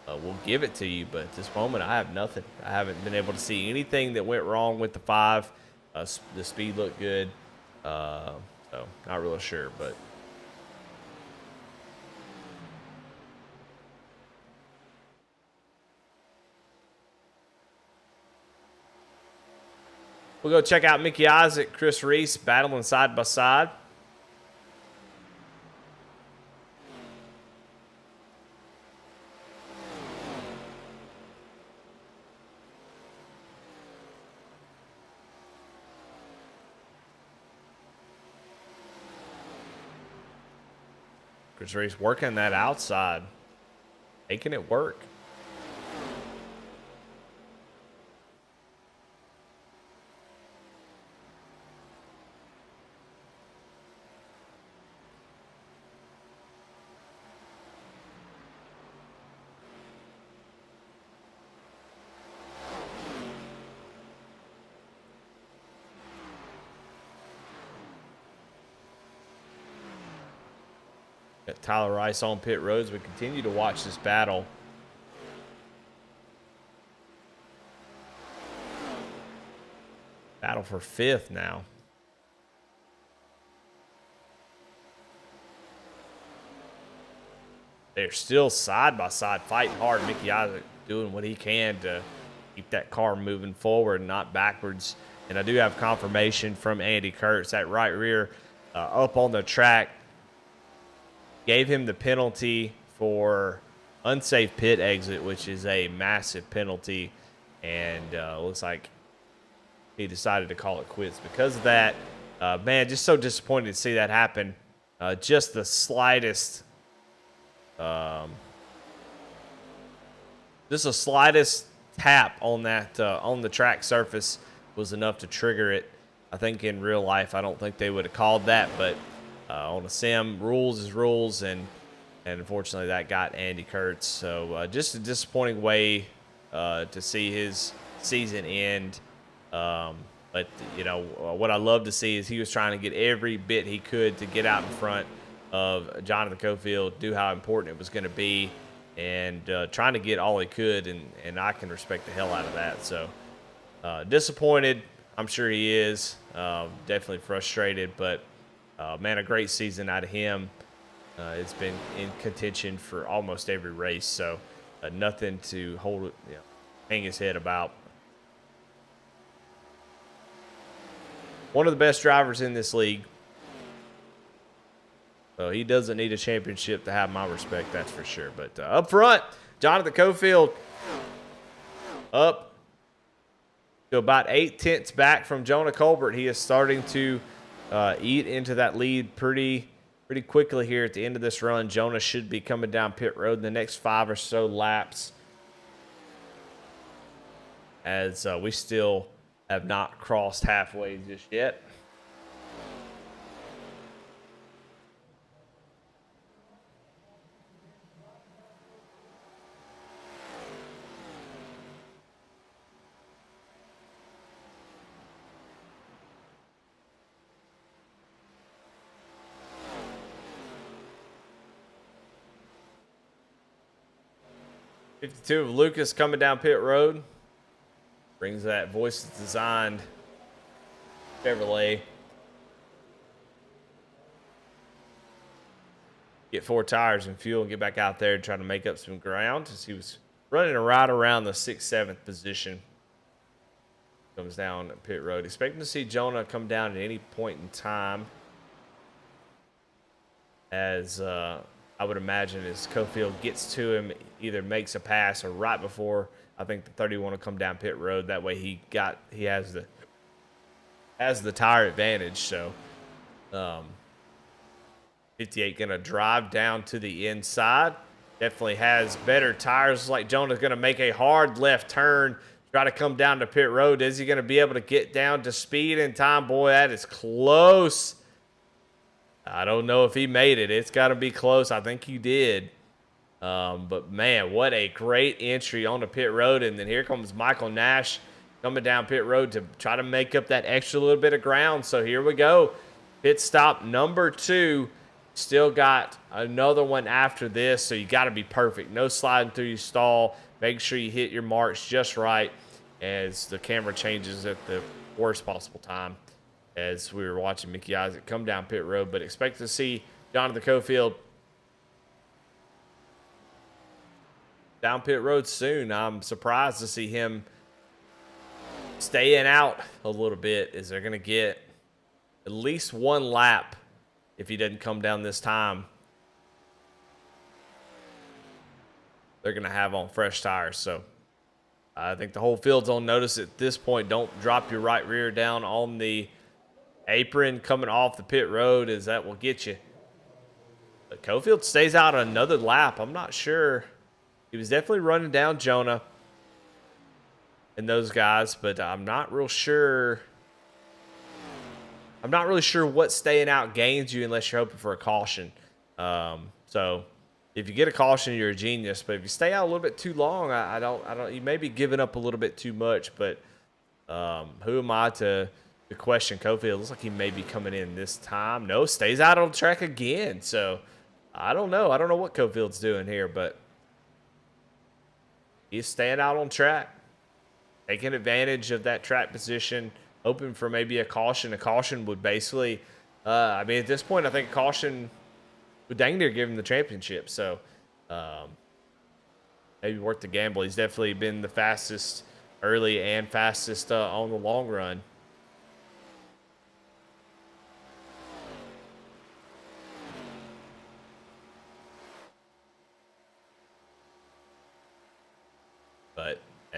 we'll give it to you. But at this moment, I have nothing. I haven't been able to see anything that went wrong with the 5. The speed looked good. So not really sure, but we'll go check out Mickey Isaac, Chris Reese battling side by side. Chris Reese working that outside, making it work. Got Tyler Rice on pit roads. We continue to watch this battle. Battle for 5th now. They're still side by side fighting hard. Mickey Isaac doing what he can to keep that car moving forward, not backwards. And I do have confirmation from Andy Kurtz, that right rear up on the track, gave him the penalty for unsafe pit exit, which is a massive penalty. And looks like he decided to call it quits because of that. Man, just so disappointed to see that happen. Just the slightest, tap on that on the track surface was enough to trigger it. I think in real life, I don't think they would have called that, but on a sim, rules is rules, and unfortunately that got Andy Kurtz. So just a disappointing way to see his season end. But, you know, what I love to see is he was trying to get every bit he could to get out in front of Jonathan Cofield, do how important it was going to be, and trying to get all he could, and I can respect the hell out of that. So disappointed, I'm sure he is. Definitely frustrated, but, man, a great season out of him. It's been in contention for almost every race, so nothing to hang his head about. One of the best drivers in this league. So he doesn't need a championship to have my respect, that's for sure. But up front, Jonathan Cofield up to about 8/10 back from Jonah Colbert. He is starting to eat into that lead pretty quickly here at the end of this run. Jonah should be coming down pit road in the next 5 or so laps, as we still have not crossed halfway just yet. '52 of Lucas coming down pit road. Brings that Voices Designed Chevrolet. Get 4 tires and fuel and get back out there and try to make up some ground, as he was running right around the 6th, 7th position. Comes down pit road. Expecting to see Jonah come down at any point in time, as I would imagine as Cofield gets to him, either makes a pass or right before I think the 31 will come down pit road. That way he has the tire advantage. So 58 gonna drive down to the inside. Definitely has better tires. Like Jonah's gonna make a hard left turn, try to come down to pit road. Is he gonna be able to get down to speed in time? Boy, that is close. I don't know if he made it. It's got to be close. I think he did. But, man, what a great entry on the pit road. And then here comes Michael Nash coming down pit road to try to make up that extra little bit of ground. So here we go. Pit stop number 2. Still got another one after this, so you got to be perfect. No sliding through your stall. Make sure you hit your marks just right as the camera changes at the worst possible time, as we were watching Mickey Isaac come down pit road. But expect to see Jonathan Cofield down pit road soon. I'm surprised to see him staying out a little bit, as they're going to get at least 1 lap if he doesn't come down this time. They're going to have on fresh tires. So I think the whole field's on notice at this point. Don't drop your right rear down on the apron coming off the pit road, as that will get you. But Cofield stays out another lap. I'm not sure. He was definitely running down Jonah and those guys, but I'm not real sure. I'm not really sure what staying out gains you unless you're hoping for a caution. So if you get a caution, you're a genius. But if you stay out a little bit too long, I don't. You may be giving up a little bit too much. But who am I to question Cofield? Looks like he may be coming in this time. No, stays out on the track again. So I don't know. I don't know what Cofield's doing here, but he's staying out on track, taking advantage of that track position, hoping for maybe a caution. A caution would basically, I mean, at this point, I think a caution would dang near give him the championship. So maybe worth the gamble. He's definitely been the fastest early and fastest on the long run.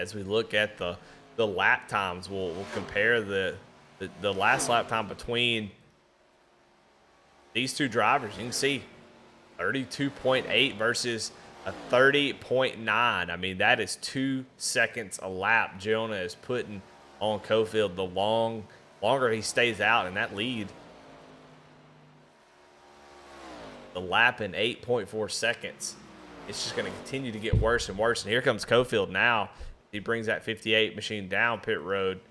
as we look at the lap times, we'll compare the last lap time between these two drivers. You can see 32.8 versus a 30.9. I mean, that is 2 seconds a lap Jonah is putting on Cofield. The longer he stays out in that lead, the lap in 8.4 seconds, it's just going to continue to get worse and worse. And here comes Cofield now. He brings that 58 machine down pit road,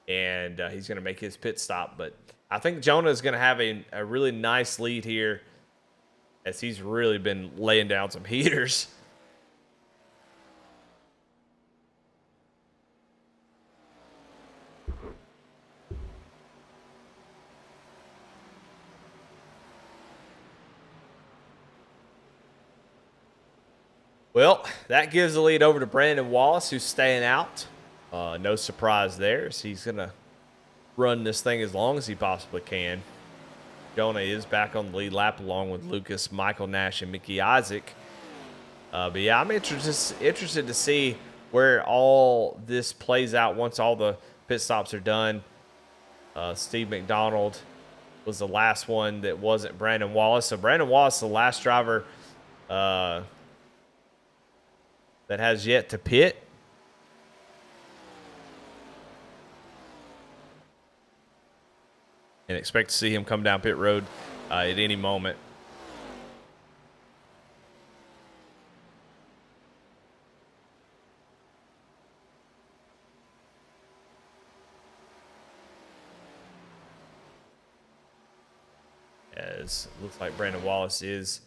and he's going to make his pit stop. But I think Jonah is going to have a really nice lead here, as he's really been laying down some heaters. Well, that gives the lead over to Brandon Wallace, who's staying out. No surprise there, as he's going to run this thing as long as he possibly can. Jonah is back on the lead lap along with Lucas, Michael Nash, and Mickey Isaac. But yeah, I'm interested to see where all this plays out once all the pit stops are done. Steve McDonald was the last one that wasn't Brandon Wallace. So Brandon Wallace, the last driver that has yet to pit. And expect to see him come down pit road at any moment. As it looks like Brandon Wallace is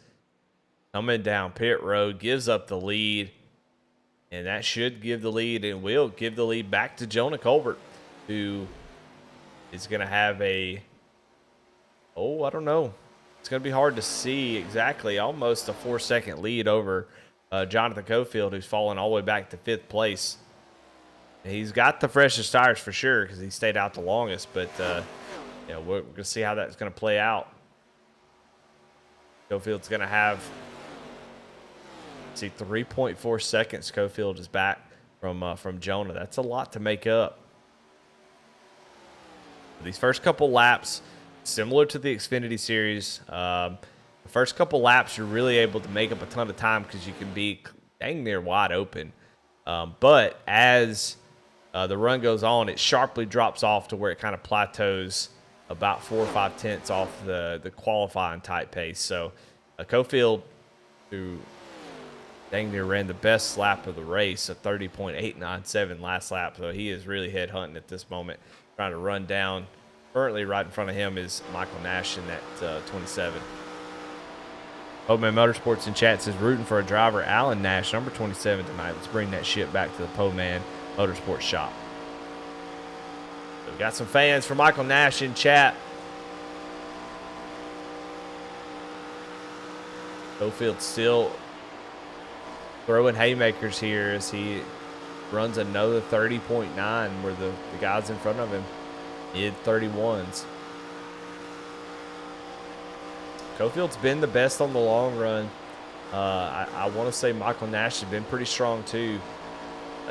coming down pit road, gives up the lead. And that should give the lead and will give the lead back to Jonah Colbert, who is going to have I don't know. It's going to be hard to see exactly. Almost a 4-second lead over Jonathan Cofield, who's fallen all the way back to 5th place. And he's got the freshest tires for sure because he stayed out the longest. But, we're going to see how that's going to play out. Cofield's going to have, 3.4 seconds. Cofield is back from Jonah. That's a lot to make up. These first couple laps, similar to the Xfinity Series, the first couple laps you're really able to make up a ton of time because you can be dang near wide open. But as the run goes on, it sharply drops off to where it kind of plateaus about 4 or 5 tenths off the qualifying type pace. So Cofield, who dang near ran the best lap of the race, a 30.897 last lap. So he is really head hunting at this moment, trying to run down. Currently right in front of him is Michael Nash in that 27. Poman Motorsports in chat says rooting for a driver, Alan Nash, number 27 tonight. Let's bring that shit back to the Poman Motorsports shop. So we got some fans for Michael Nash in chat. Cofield still throwing haymakers here as he runs another 30.9 where the guys in front of him mid 31s. Cofield's been the best on the long run. I want to say Michael Nash has been pretty strong too.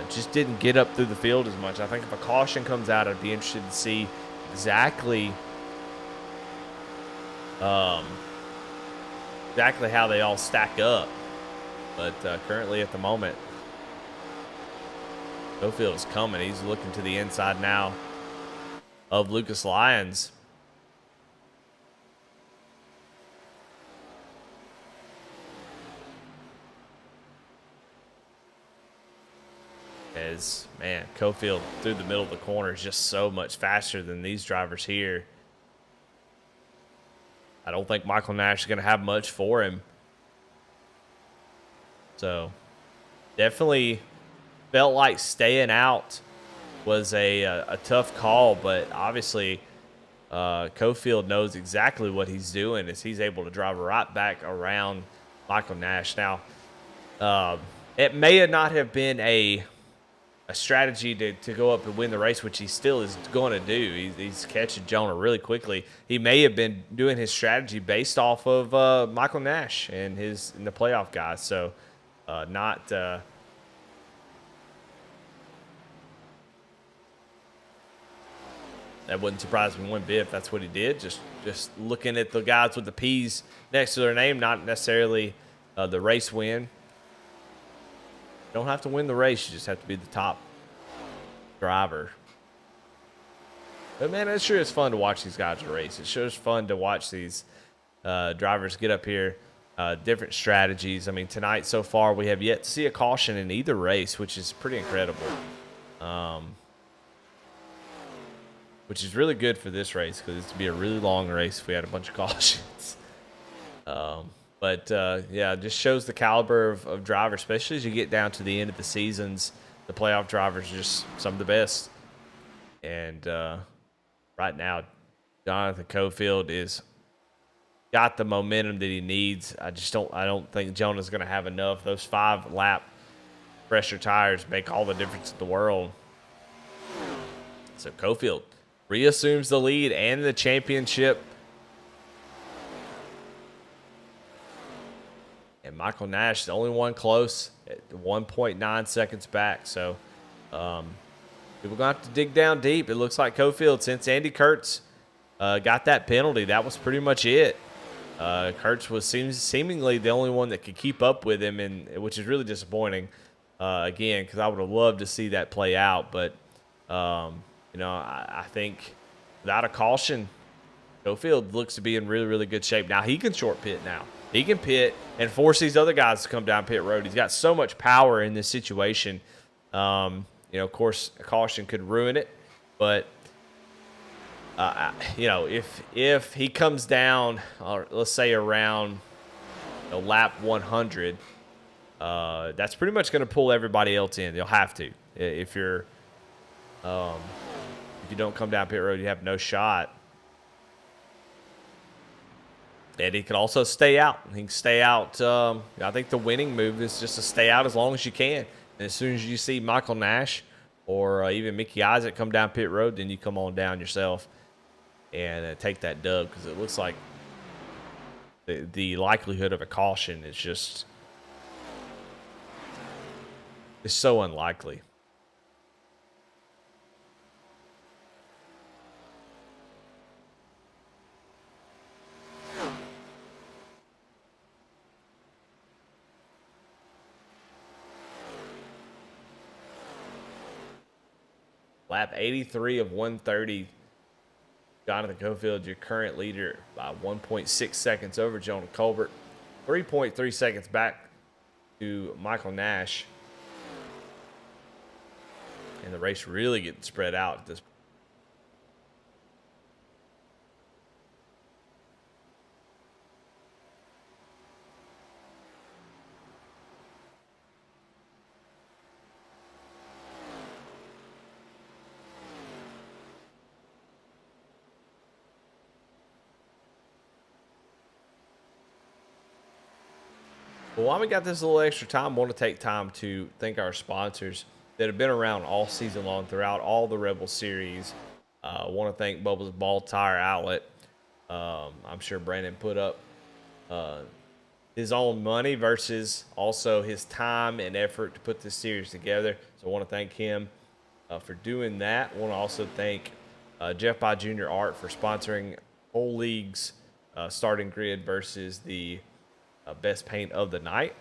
Just didn't get up through the field as much. I think if a caution comes out, I'd be interested to see exactly how they all stack up. But currently at the moment, Cofield is coming. He's looking to the inside now of Lucas Lyons. As, man, Cofield through the middle of the corner is just so much faster than these drivers here. I don't think Michael Nash is going to have much for him. So, definitely felt like staying out was a tough call, but obviously Cofield knows exactly what he's doing as he's able to drive right back around Michael Nash. Now, it may not have been a strategy to go up and win the race, which he still is going to do. He's catching Jonah really quickly. He may have been doing his strategy based off of Michael Nash and the playoff guys. So not That wouldn't surprise me one bit if that's what he did. Just looking at the guys with the P's next to their name, not necessarily the race win. You don't have to win the race. You just have to be the top driver. But, man, it sure is fun to watch these guys race. It sure is fun to watch these drivers get up here, different strategies. I mean, tonight so far we have yet to see a caution in either race, which is pretty incredible. Which is really good for this race because it's to be a really long race if we had a bunch of cautions. Yeah, it just shows the caliber of drivers, especially as you get down to the end of the seasons. The playoff drivers are just some of the best. And right now, Jonathan Cofield is got the momentum that he needs. I don't think Jonah's going to have enough. Those 5-lap pressure tires make all the difference in the world. So Cofield reassumes the lead and the championship. And Michael Nash, the only one close at 1.9 seconds back. So people going to have to dig down deep. It looks like Cofield, since Andy Kurtz got that penalty, that was pretty much it. Kurtz was seemingly the only one that could keep up with him, which is really disappointing, again, because I would have loved to see that play out. But, I think without a caution, Cofield looks to be in really, really good shape. Now, he can short pit now. He can pit and force these other guys to come down pit road. He's got so much power in this situation. Of course, a caution could ruin it. But, if he comes down, let's say around lap 100, that's pretty much going to pull everybody else in. They'll have to. If you don't come down pit road, you have no shot. And he can also stay out. He can stay out. I think the winning move is just to stay out as long as you can. And as soon as you see Michael Nash or even Mickey Isaac come down pit road, then you come on down yourself and take that dub, because it looks like the likelihood of a caution is just so unlikely. Lap 83 of 130. Jonathan Cofield, your current leader, by 1.6 seconds over Jonah Colbert. 3.3 seconds back to Michael Nash. And the race really getting spread out at this point. Well, while we got this little extra time, I want to take time to thank our sponsors that have been around all season long throughout all the Rebel series. I want to thank Bubba's Ball Tire Outlet. I'm sure Brandon put up his own money versus also his time and effort to put this series together. So I want to thank him for doing that. I want to also thank Jeff by Junior Art for sponsoring Whole League's starting grid versus the best paint of the night.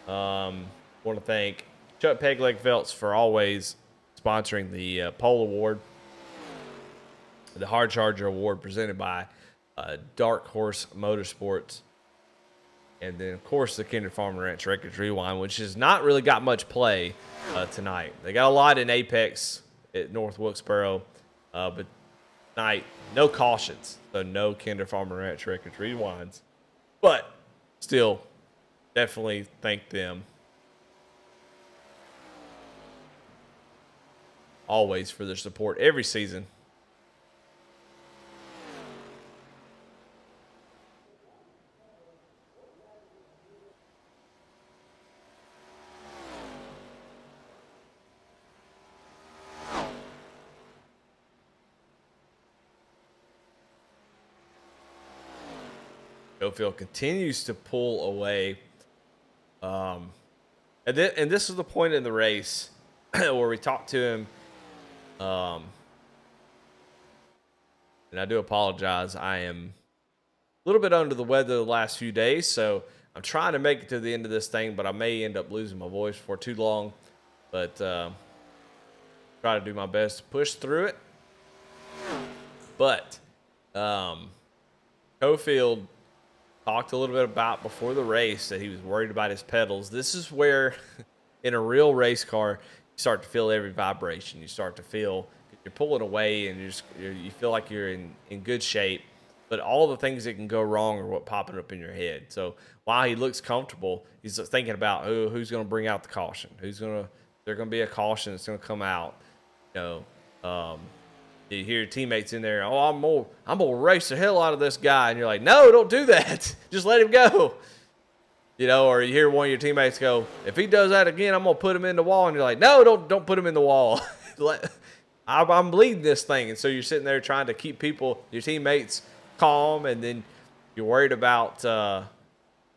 Want to thank Chuck Pegleg Felts for always sponsoring the Pole Award, the Hard Charger Award presented by Dark Horse Motorsports, and then of course the Kinder Farm Ranch Records Rewind, which has not really got much play tonight. They got a lot in Apex at North Wilkesboro, but tonight no cautions, so no Kinder Farm Ranch Records Rewinds, but still, definitely thank them always for their support every season. Cofield continues to pull away. And this is the point in the race where we talked to him And I do apologize. I am a little bit under the weather the last few days, so I'm trying to make it to the end of this thing, but I may end up losing my voice for too long. But try to do my best to push through it. But Cofield talked a little bit about before the race that he was worried about his pedals. This is where, in a real race car, you start to feel every vibration. You start to feel you're pulling away, and you feel like you're in good shape. But all the things that can go wrong are what popping up in your head. So while he looks comfortable, he's thinking about who's going to bring out the caution. There's going to be a caution that's going to come out. You hear your teammates in there. Oh, I'm gonna race the hell out of this guy, and you're like, no, don't do that. Just let him go. Or you hear one of your teammates go, if he does that again, I'm gonna put him in the wall, and you're like, no, don't put him in the wall. I'm leading this thing, and so you're sitting there trying to keep your teammates calm, and then you're worried about, if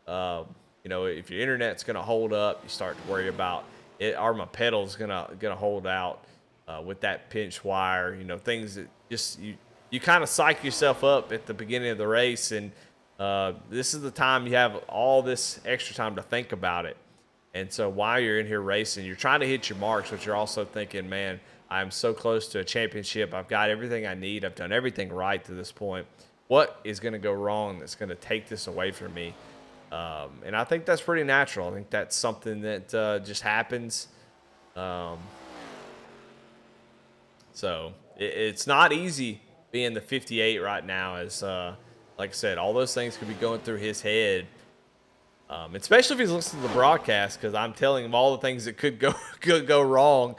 your internet's gonna hold up, you start to worry about it. Are my pedals gonna hold out? With that pinch wire, things that just you kind of psych yourself up at the beginning of the race, and this is the time you have all this extra time to think about it. And so while you're in here racing, you're trying to hit your marks, but you're also thinking, man, I'm so close to a championship. I've got everything I need. I've done everything right to this point. What is going to go wrong that's going to take this away from me? And I think that's pretty natural. I think that's something that just happens. So it's not easy being the 58 right now, as like I said, all those things could be going through his head, especially if he's listening to the broadcast, because I'm telling him all the things that could go wrong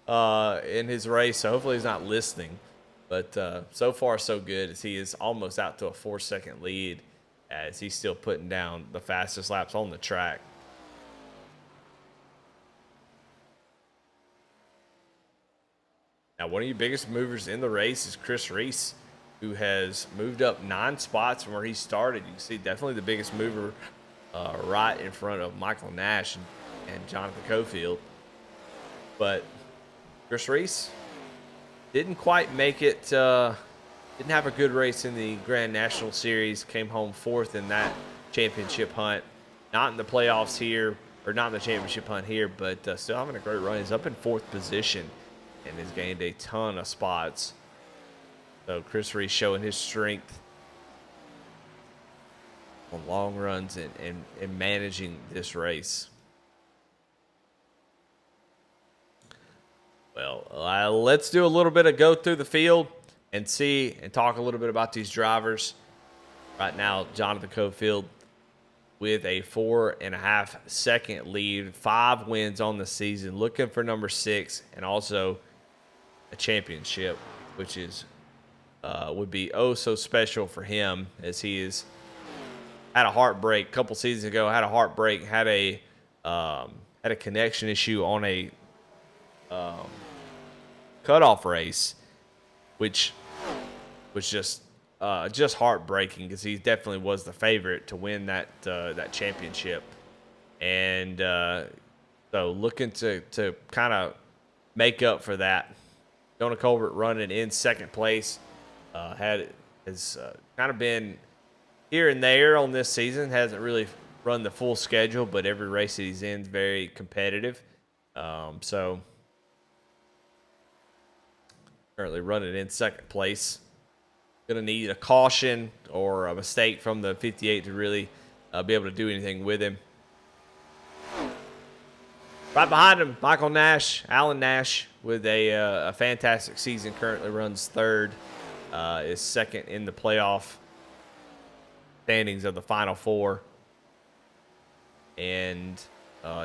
in his race. So hopefully he's not listening. But so far so good, as he is almost out to a 4-second lead, as he's still putting down the fastest laps on the track. Now, one of your biggest movers in the race is Chris Reese, who has moved up 9 spots from where he started. You can see definitely the biggest mover right in front of Michael Nash and Jonathan Cofield. But Chris Reese didn't quite make it, didn't have a good race in the Grand National Series, came home 4th in that championship hunt. Not in the playoffs here, or not in the championship hunt here, but still having a great run. He's up in 4th position and has gained a ton of spots. So Chris Reese showing his strength on long runs and managing this race. Well, let's do a little bit of go through the field and see and talk a little bit about these drivers. Right now, Jonathan Cofield with a 4.5 second lead, 5 wins on the season, looking for number 6, and also a championship, which is would be oh so special for him, as he has had a heartbreak a couple seasons ago. Had a connection issue on a cutoff race, which was just heartbreaking, because he definitely was the favorite to win that championship, and so looking to kind of make up for that. Jonah Colbert running in 2nd place, has kind of been here and there on this season. Hasn't really run the full schedule, but every race that he's in is very competitive. So currently running in 2nd place. Going to need a caution or a mistake from the 58 to really be able to do anything with him. Right behind him, Michael Nash, Alan Nash, with a fantastic season. Currently runs 3rd, is 2nd in the playoff standings of the Final 4. And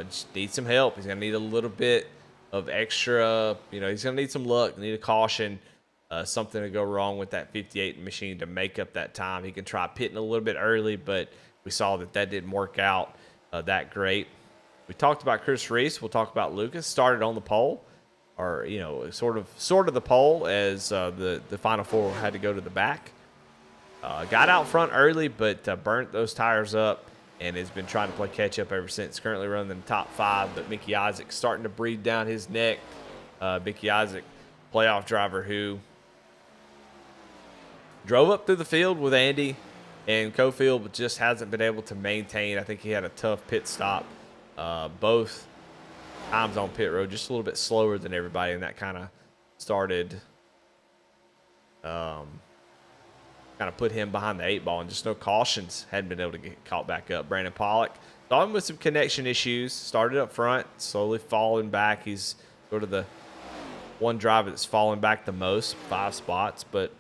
just needs some help. He's going to need a little bit of extra, he's going to need some luck, need a caution, something to go wrong with that 58 machine to make up that time. He can try pitting a little bit early, but we saw that didn't work out that great. We talked about Chris Reese. We'll talk about Lucas. Started on the pole, or sort of the pole, as the Final 4 had to go to the back. Got out front early, but burnt those tires up, and has been trying to play catch up ever since. Currently running in the top 5, but Mickey Isaac starting to breathe down his neck. Mickey Isaac, playoff driver who drove up through the field with Andy, and Cofield just hasn't been able to maintain. I think he had a tough pit stop both times on pit road, just a little bit slower than everybody, and that kind of started kind of put him behind the 8 ball, and just no cautions, hadn't been able to get caught back up. Brandon Pollock saw him with some connection issues, started up front, slowly falling back. He's sort of the one driver that's fallen back the most, 5 spots, but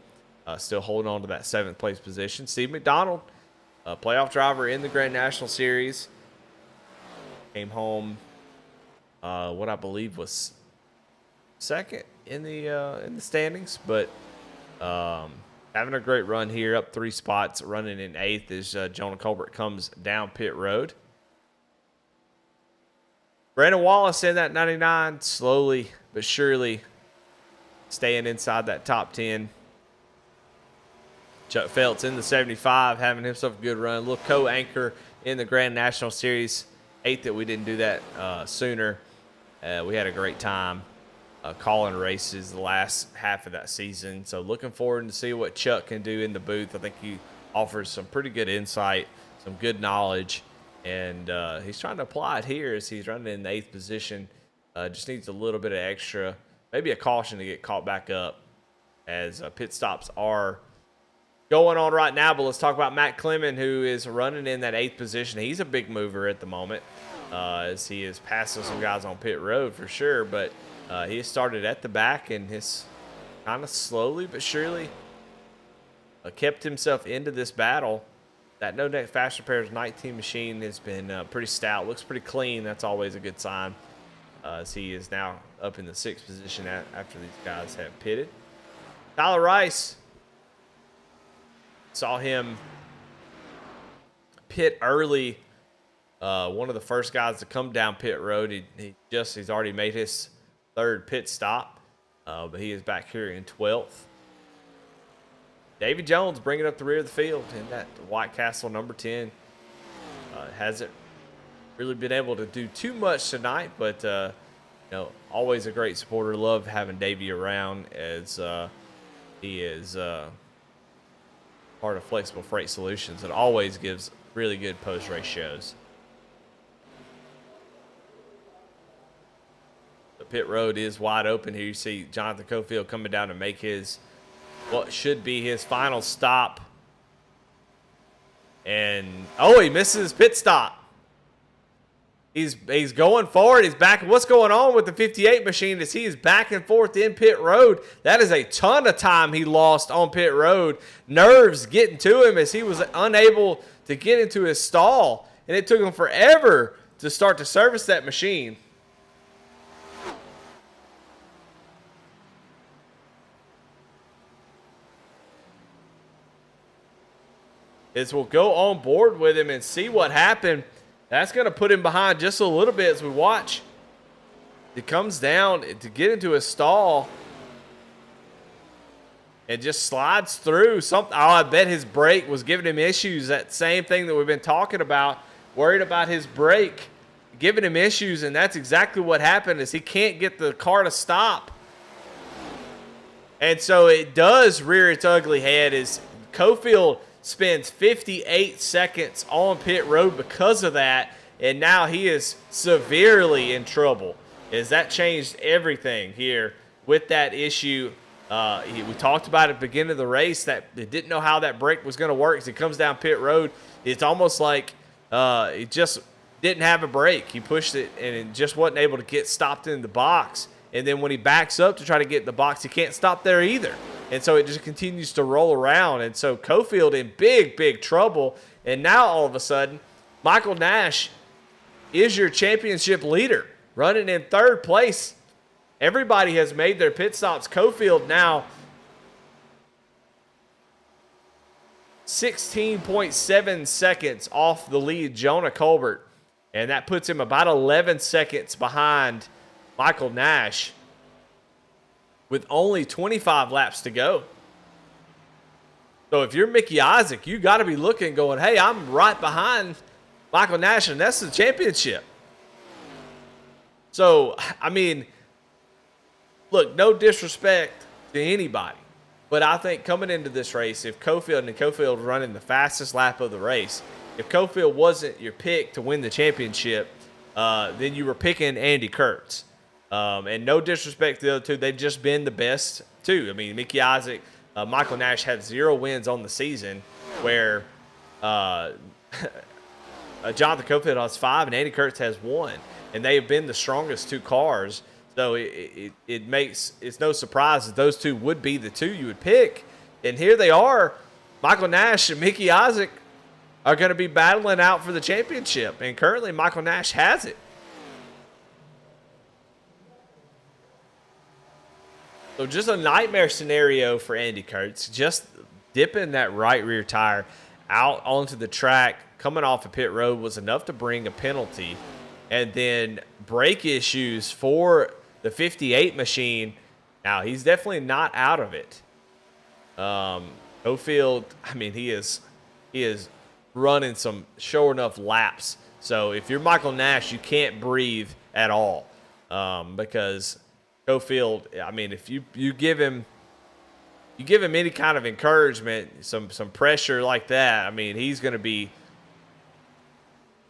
still holding on to that 7th place position. Steve McDonald, a playoff driver in the Grand National Series, came home what I believe was 2nd in the standings, but having a great run here, up 3 spots, running in 8th as Jonah Colbert comes down pit road. Brandon Wallace in that 99, slowly but surely staying inside that top 10. Chuck Feltz in the 75, having himself a good run. A little co-anchor in the Grand National Series. 8th that we didn't do that sooner. We had a great time calling races the last half of that season. So looking forward to see what Chuck can do in the booth. I think he offers some pretty good insight, some good knowledge, and he's trying to apply it here as he's running in the 8th position. Just needs a little bit of extra, maybe a caution to get caught back up as pit stops are going on right now. But let's talk about Matt Clement, who is running in that 8th position. He's a big mover at the moment as he is passing some guys on pit road for sure, but he started at the back and has kind of slowly but surely kept himself into this battle. That No Neck Fast Repairs 19 machine has been pretty stout, looks pretty clean. That's always a good sign as he is now up in the 6th position after these guys have pitted. Tyler Rice, saw him pit early. One of the first guys to come down pit road. He's already made his 3rd pit stop, but he is back here in 12th. Davy Jones bringing up the rear of the field in that White Castle number 10. Hasn't really been able to do too much tonight, but always a great supporter. Love having Davy around as he is part of Flexible Freight Solutions. It always gives really good post-race shows. The pit road is wide open here. You see Jonathan Cofield coming down to make his, what should be his final stop. And, he misses his pit stop. He's going forward. He's back. What's going on with the 58 machine is he is back and forth in pit road. That is a ton of time he lost on pit road. Nerves getting to him as he was unable to get into his stall. And it took him forever to start to service that machine. As we'll go on board with him and see what happened. That's going to put him behind just a little bit as we watch. It comes down to get into his stall and just slides through something. I bet his brake was giving him issues. That same thing that we've been talking about, worried about his brake giving him issues, and that's exactly what happened is he can't get the car to stop. And so it does rear its ugly head as Cofield spends 58 seconds on pit road because of that, and now he is severely in trouble. As that changed everything here with that issue. We talked about at the beginning of the race that they didn't know how that brake was going to work. As he comes down pit road, it's almost like he just didn't have a brake. He pushed it and it just wasn't able to get stopped in the box. And then when he backs up to try to get in the box, he can't stop there either. And so it just continues to roll around. And so Cofield in big, big trouble. And now all of a sudden, Michael Nash is your championship leader, running in 3rd place. Everybody has made their pit stops. Cofield now 16.7 seconds off the lead, Jonah Colbert. And that puts him about 11 seconds behind Michael Nash with only 25 laps to go. So if you're Mickey Isaac, you got to be looking going, hey, I'm right behind Michael Nash, and that's the championship. So, I mean, look, no disrespect to anybody, But I think coming into this race, if Cofield running the fastest lap of the race, if Cofield wasn't your pick to win the championship, then you were picking Andy Kurtz. And no disrespect to the other two, they've just been the best too. I mean, Mickey Isaac, Michael Nash had 0 wins on the season, where Jonathan Cofield has 5 and Andy Kurtz has 1, and they have been the strongest 2 cars. So it's no surprise that those 2 would be the 2 you would pick. And here they are, Michael Nash and Mickey Isaac are going to be battling out for the championship, and currently Michael Nash has it. So just a nightmare scenario for Andy Kurtz, just dipping that right rear tire out onto the track, coming off of pit road was enough to bring a penalty. And then brake issues for the 58 machine. Now, he's definitely not out of it. Cofield, I mean, he is running some sure enough laps. So if you're Michael Nash, you can't breathe at all, because Cofield, I mean, if you give him any kind of encouragement, some pressure like that, I mean, he's going to be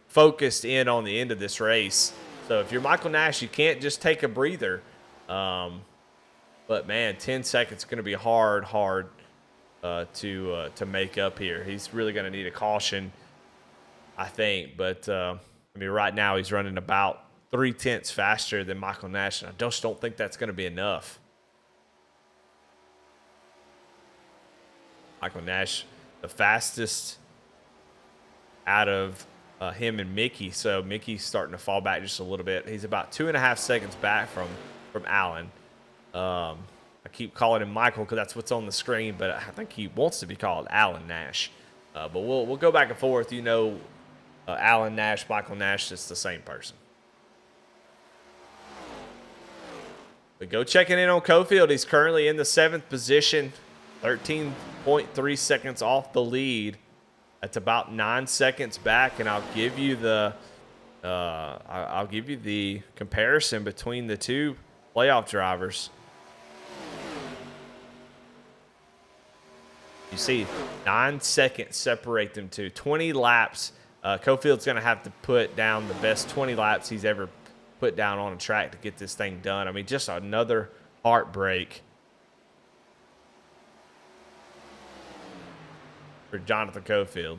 focused in on the end of this race. So if you're Michael Nash, you can't just take a breather. But man, 10 seconds is going to be hard to make up here. He's really going to need a caution, I think. But I mean, right now he's running about 0.3 faster than Michael Nash, and I just don't think that's going to be enough. Michael Nash, the fastest out of him and Mickey. So Mickey's starting to fall back just a little bit. He's about 2.5 seconds back from Allen. I keep calling him Michael because that's what's on the screen, but I think he wants to be called Allen Nash. But we'll go back and forth. You know, Allen Nash, Michael Nash, it's the same person. But go checking in on Cofield. He's currently in the 7th position, 13.3 seconds off the lead. That's about 9 seconds back, and I'll give you the comparison between the 2 playoff drivers. You see, 9 seconds separate them two. 20 laps. Cofield's going to have to put down the best 20 laps he's ever put down on a track to get this thing done. I mean, just another heartbreak for Jonathan Cofield.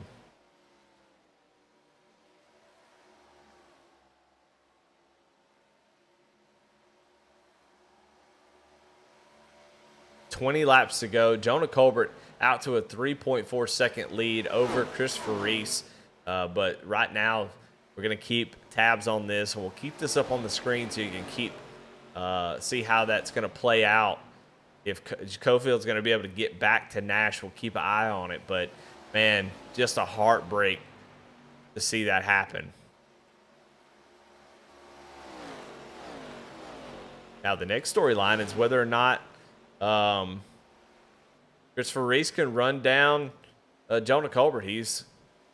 $20 laps to go. Jonah Colbert out to a 3.4 second lead over Christopher Reese. But right now, we're going to keep tabs on this, and we'll keep this up on the screen so you can keep see how that's going to play out. If Cofield's going to be able to get back to Nash, we'll keep an eye on it. But, man, just a heartbreak to see that happen. Now, the next storyline is whether or not Christopher Reese can run down Jonah Colbert. He's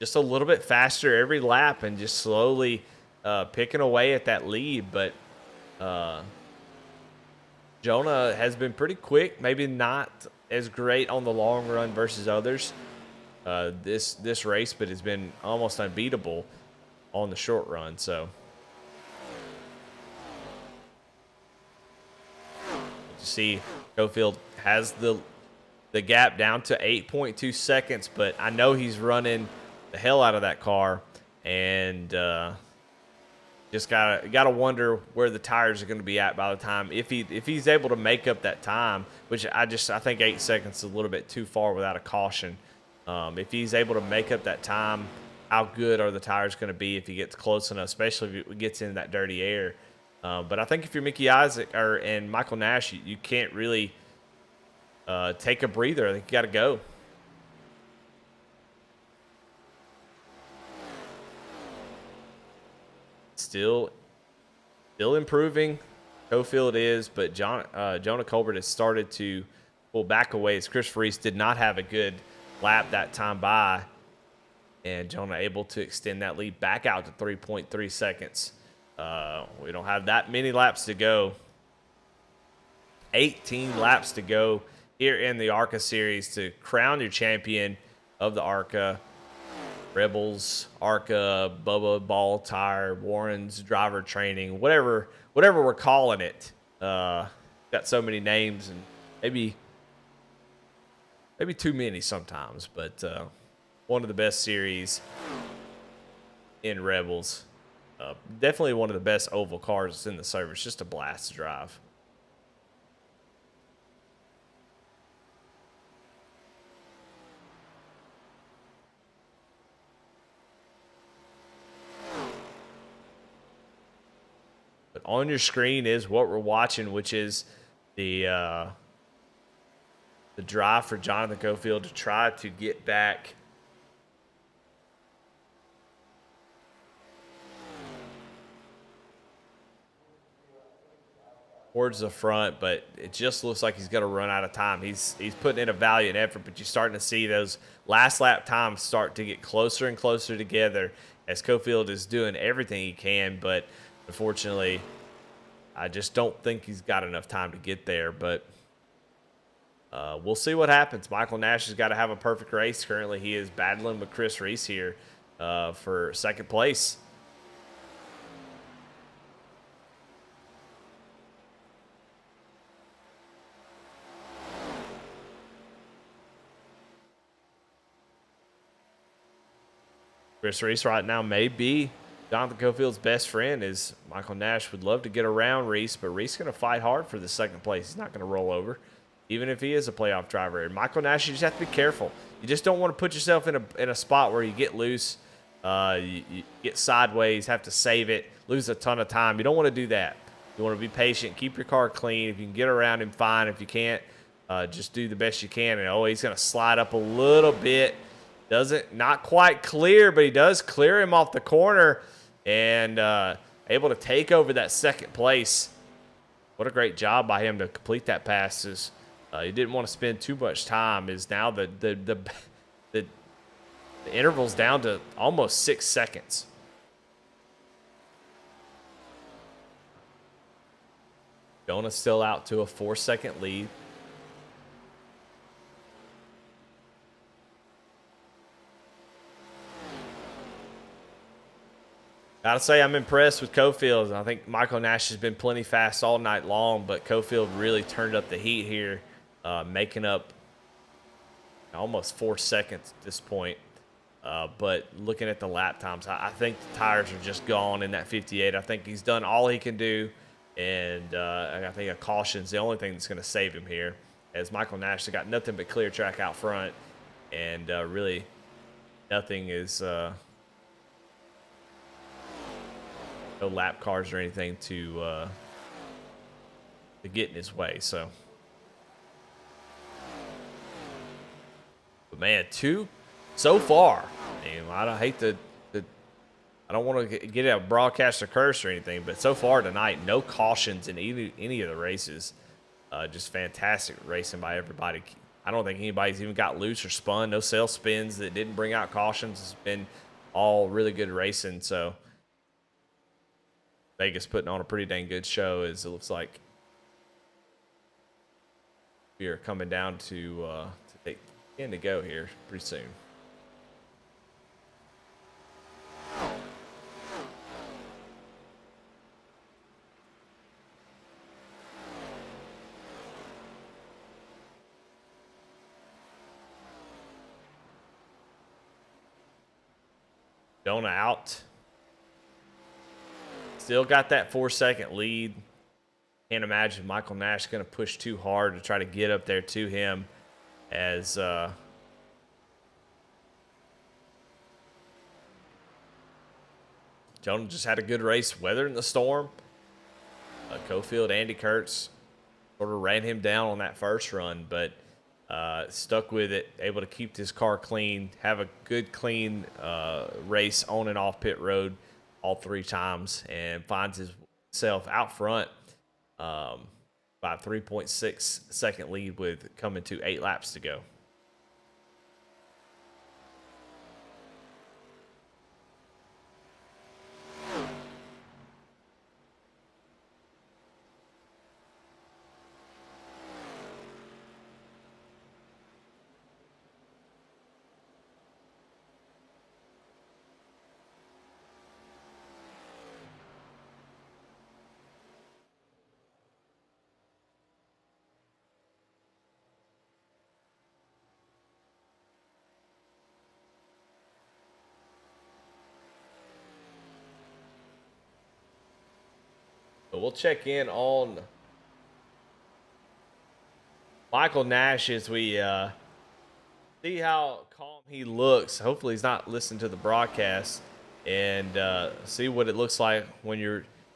just a little bit faster every lap and just slowly picking away at that lead. But Jonah has been pretty quick, maybe not as great on the long run versus others this race, but has been almost unbeatable on the short run. So you see Cofield has the gap down to 8.2 seconds, but I know he's running the hell out of that car, and just gotta wonder where the tires are going to be at by the time, if he's able to make up that time, which I think 8 seconds is a little bit too far without a caution. If he's able to make up that time, how good are the tires going to be if he gets close enough, especially if he gets in that dirty air? But I think if you're Mickey Isaac and Michael Nash, you can't really take a breather. I think you got to go. Still improving. Cofield is, but Jonah Colbert has started to pull back away as Chris Reese did not have a good lap that time by, and Jonah able to extend that lead back out to 3.3 seconds. We don't have that many laps to go. 18 laps to go here in the Arca series to crown your champion of the Arca. Rebels, Arca, Bubba, Ball Tire, Warren's driver training, whatever we're calling it. Got so many names and maybe too many sometimes, but one of the best series in Rebels. Definitely one of the best oval cars that's in the service. Just a blast to drive. But on your screen is what we're watching, which is the drive for Jonathan Cofield to try to get back towards the front, but it just looks like he's going to run out of time. He's putting in a valiant effort, but you're starting to see those last lap times start to get closer and closer together as Cofield is doing everything he can, but unfortunately, I just don't think he's got enough time to get there, but we'll see what happens. Michael Nash has got to have a perfect race. Currently, he is battling with Chris Reese here for second place. Chris Reese right now may be Jonathan Cofield's best friend, as Michael Nash would love to get around Reese, but Reese is going to fight hard for the second place. He's not going to roll over, even if he is a playoff driver. And Michael Nash, you just have to be careful. You just don't want to put yourself in a spot where you get loose, you get sideways, have to save it, lose a ton of time. You don't want to do that. You want to be patient, keep your car clean. If you can get around him, fine. If you can't, just do the best you can. And he's going to slide up a little bit. Not quite clear, but he does clear him off the corner and able to take over that second place. What a great job by him to complete that pass. He didn't want to spend too much time. Is now the interval's down to almost 6 seconds. Jonah's still out to a 4-second lead. Gotta say, I'm impressed with Cofield. I think Michael Nash has been plenty fast all night long, but Cofield really turned up the heat here, making up almost 4 seconds at this point. But looking at the lap times, I think the tires are just gone in that 58. I think he's done all he can do, and I think a caution is the only thing that's going to save him here, as Michael Nash has got nothing but clear track out front, and really nothing is... no lap cars or anything to get in his way. So, but man, 2 so far. I don't hate I don't want to get a broadcaster curse or anything, but so far tonight, no cautions in any of the races. Just fantastic racing by everybody. I don't think anybody's even got loose or spun. No sail spins that didn't bring out cautions. It's been all really good racing. So. Vegas putting on a pretty dang good show, as it looks like we are coming down to take in to go here pretty soon. Jonah out. Still got that 4-second lead. Can't imagine Michael Nash going to push too hard to try to get up there to him, as Jonah just had a good race weathering the storm. Cofield, Andy Kurtz sort of ran him down on that first run, but stuck with it, able to keep his car clean, have a good clean race on and off pit road all 3 times, and finds himself out front by a 3.6 second lead with coming to 8 laps to go. we'll check in on Michael Nash as we see how calm he looks. Hopefully he's not listening to the broadcast, and see what it looks like when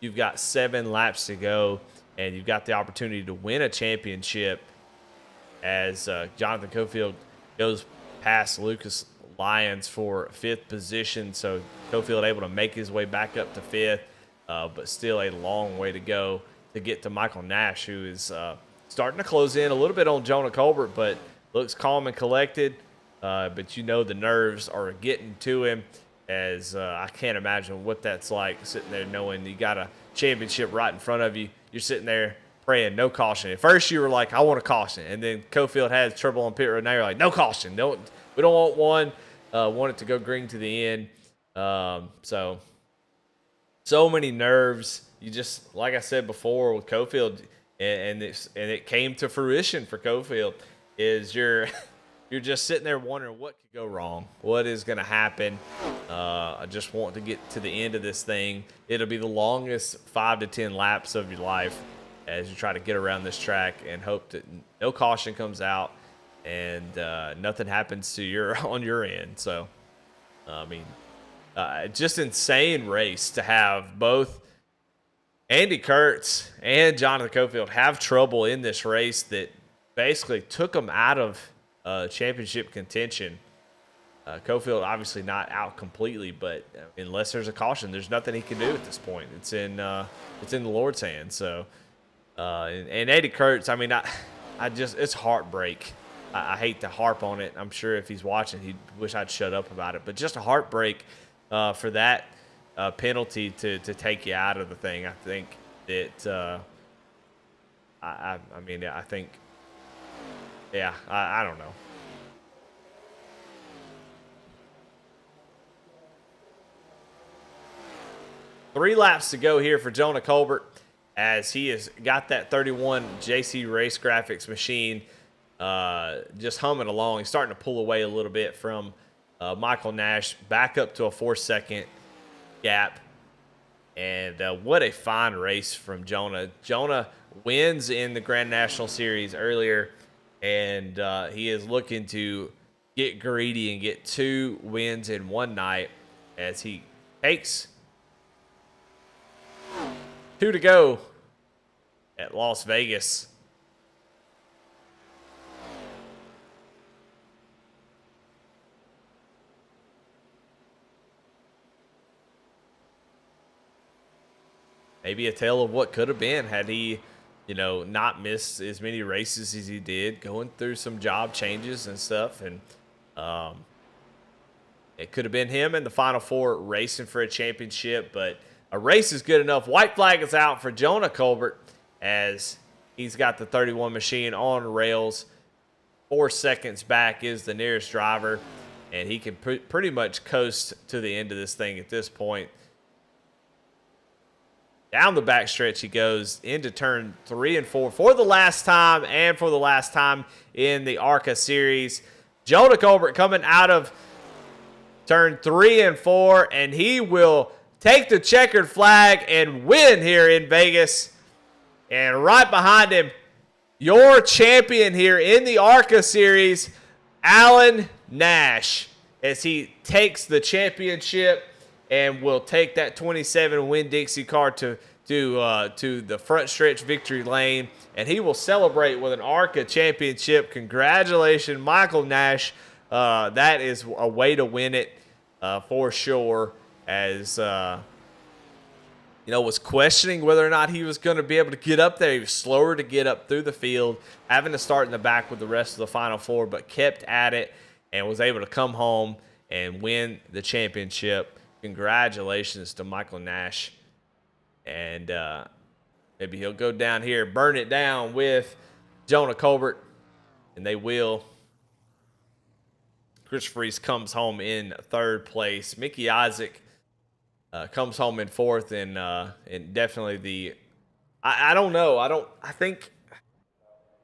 you've got 7 laps to go and you've got the opportunity to win a championship as Jonathan Cofield goes past Lucas Lyons for 5th position. So Cofield able to make his way back up to 5th, but still a long way to go to get to Michael Nash, who is starting to close in a little bit on Jonah Colbert, but looks calm and collected. But you know the nerves are getting to him, as I can't imagine what that's like, sitting there knowing you got a championship right in front of you. You're sitting there praying, no caution. At first you were like, I want a caution. And then Cofield had trouble on pit road. Now you're like, no caution. No, we don't want one. Want it to go green to the end. So many nerves. You just, like I said before with Cofield, and it came to fruition for Cofield, is you're just sitting there wondering what could go wrong, what is going to happen. I just want to get to the end of this thing. It'll be the longest 5 to 10 laps of your life as you try to get around this track and hope that no caution comes out and nothing happens to on your end. So, I mean, just insane race to have both Andy Kurtz and Jonathan Cofield have trouble in this race that basically took them out of championship contention. Cofield obviously not out completely, but unless there's a caution, there's nothing he can do at this point. It's in the Lord's hands. So, and Andy Kurtz, I mean, I just, it's heartbreak. I hate to harp on it. I'm sure if he's watching, he'd wish I'd shut up about it. But just a heartbreak for that penalty to take you out of the thing. I think that I mean, I think, yeah, I don't know. Three laps to go here for Jonah Colbert, as he has got that 31 JC Race Graphics machine just humming along. He's starting to pull away a little bit from Michael Nash, back up to a 4-second gap. And what a fine race from Jonah. Jonah wins in the Grand National Series earlier, and he is looking to get greedy and get 2 wins in one night as he takes 2 to go at Las Vegas. Maybe a tale of what could have been had he, not missed as many races as he did, going through some job changes and stuff. And it could have been him in the Final Four racing for a championship, but a race is good enough. White flag is out for Jonah Colbert as he's got the 31 machine on rails. 4 seconds back is the nearest driver, and he can pretty much coast to the end of this thing at this point. Down the backstretch he goes into turn 3 and 4 for the last time, and for the last time in the Arca series. Jonah Colbert coming out of turn 3 and 4, and he will take the checkered flag and win here in Vegas. And right behind him, your champion here in the Arca series, Alan Nash, as he takes the championship and will take that 27 Winn-Dixie car to the front stretch victory lane, and he will celebrate with an Arca championship. Congratulations, Michael Nash. That is a way to win it for sure, as was questioning whether or not he was going to be able to get up there. He was slower to get up through the field, having to start in the back with the rest of the Final Four, but kept at it and was able to come home and win the championship. Congratulations to Michael Nash. And maybe he'll go down here, burn it down with Jonah Colbert, and they will. Chris Freese comes home in 3rd place. Mickey Isaac comes home in 4th, and definitely I don't know. I think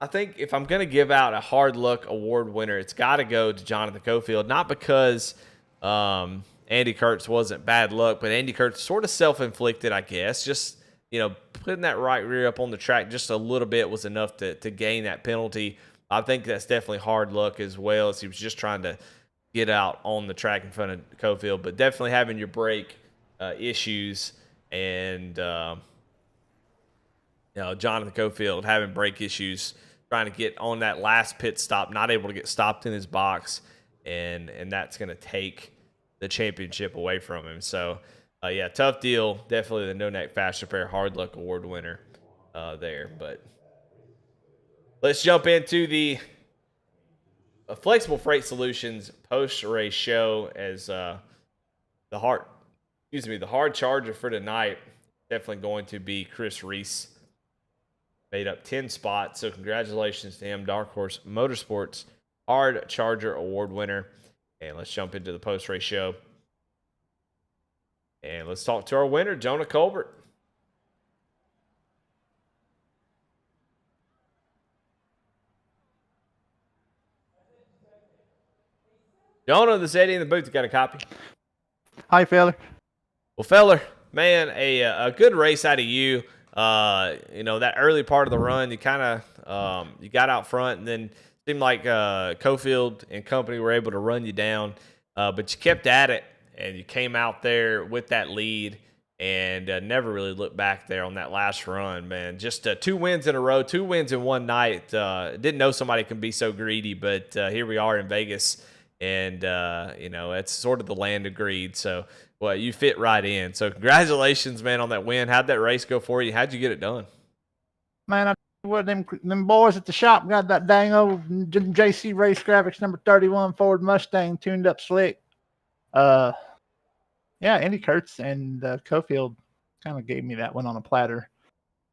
if I'm going to give out a hard luck award winner, it's got to go to Jonathan Cofield, not because Andy Kurtz wasn't bad luck, but Andy Kurtz sort of self-inflicted, I guess. Just putting that right rear up on the track just a little bit was enough to gain that penalty. I think that's definitely hard luck as well, as he was just trying to get out on the track in front of Cofield. But definitely having your brake issues and Jonathan Cofield having brake issues, trying to get on that last pit stop, not able to get stopped in his box, and that's going to take the championship away from him. So, yeah, tough deal. Definitely the No Neck Fast Repair Hard Luck Award winner there. But let's jump into the Flexible Freight Solutions post-race show as the hard charger for tonight definitely going to be Chris Reese. Made up 10 spots, so congratulations to him, Dark Horse Motorsports Hard Charger Award winner. And let's jump into the post-race show. And let's talk to our winner, Jonah Colbert. Jonah, this Eddie in the booth. You got a copy? Hi, feller. Well, feller, man, a good race out of you. That early part of the run, you kind of you got out front, and then seemed like Cofield and company were able to run you down, but you kept at it, and you came out there with that lead, and never really looked back there on that last run, man. Just 2 wins in a row, 2 wins in one night. Didn't know somebody can be so greedy, but here we are in Vegas, and it's sort of the land of greed. So, well, you fit right in. So, congratulations, man, on that win. How'd that race go for you? How'd you get it done? Man, I what them boys at the shop got that dang old JC Race Graphics number 31 Ford Mustang tuned up slick. Yeah, Andy Kurtz and Cofield kind of gave me that one on a platter.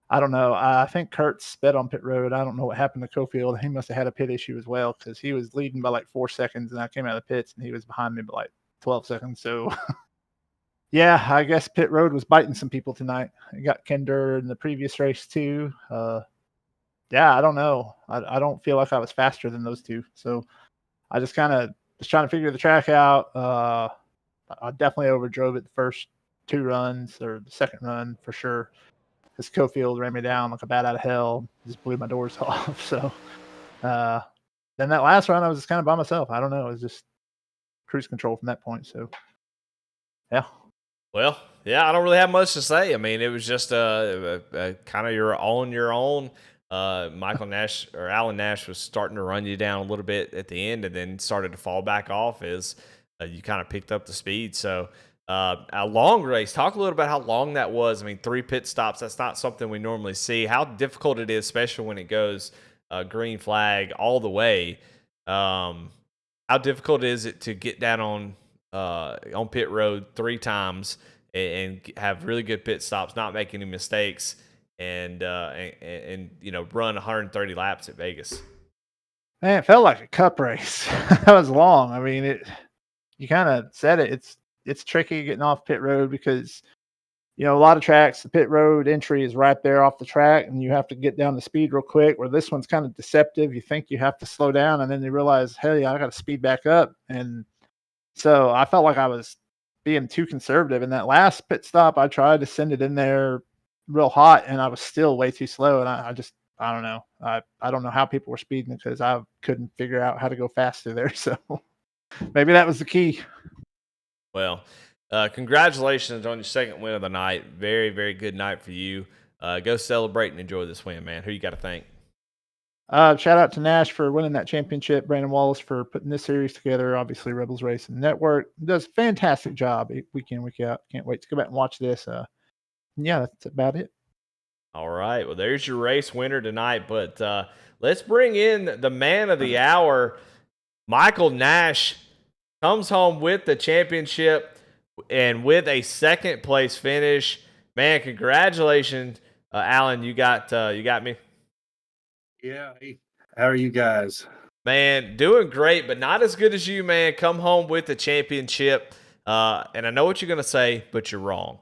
I don't know. I think Kurtz sped on pit road. I don't know what happened to Cofield. He must have had a pit issue as well, because he was leading by like 4 seconds, and I came out of the pits, and he was behind me by like 12 seconds. So, yeah, I guess pit road was biting some people tonight. I got Kender in the previous race too. Yeah, I don't know. I don't feel like I was faster than those two. So I just kind of was trying to figure the track out. I definitely overdrove it the first 2 runs, or the second run for sure, because Cofield ran me down like a bat out of hell, just blew my doors off. So then that last run, I was just kind of by myself. I don't know. It was just cruise control from that point. So, yeah. Well, yeah, I don't really have much to say. I mean, it was just kind of your own. Alan Nash was starting to run you down a little bit at the end, and then started to fall back off as you kind of picked up the speed. So a long race. Talk a little about how long that was. I mean, 3 pit stops. That's not something we normally see. How difficult it is, especially when it goes green flag all the way. How difficult is it to get down on pit road 3 times and have really good pit stops, not make any mistakes, and run 130 laps at Vegas? Man, it felt like a cup race. That was long. I mean, you kind of said it. It's tricky getting off pit road because, a lot of tracks, the pit road entry is right there off the track, and you have to get down the speed real quick, where this one's kind of deceptive. You think you have to slow down, and then you realize, hey, I got to speed back up. And so I felt like I was being too conservative. In that last pit stop, I tried to send it in there real hot, and I was still way too slow. And I don't know. I don't know how people were speeding, because I couldn't figure out how to go faster there. So maybe that was the key. Well, congratulations on your second win of the night. Very, very good night for you. Go celebrate and enjoy this win, man. Who you got to thank? Shout out to Nash for winning that championship. Brandon Wallace for putting this series together. Obviously, Rebels Racing Network does a fantastic job week in, week out. Can't wait to go back and watch this. Yeah, that's about it. All right. Well, there's your race winner tonight. But let's bring in the man of the hour. Michael Nash comes home with the championship and with a second place finish. Man, congratulations, Alan. You got me. Yeah. Hey, how are you guys? Man, doing great, but not as good as you, man. Come home with the championship. And I know what you're going to say, but you're wrong.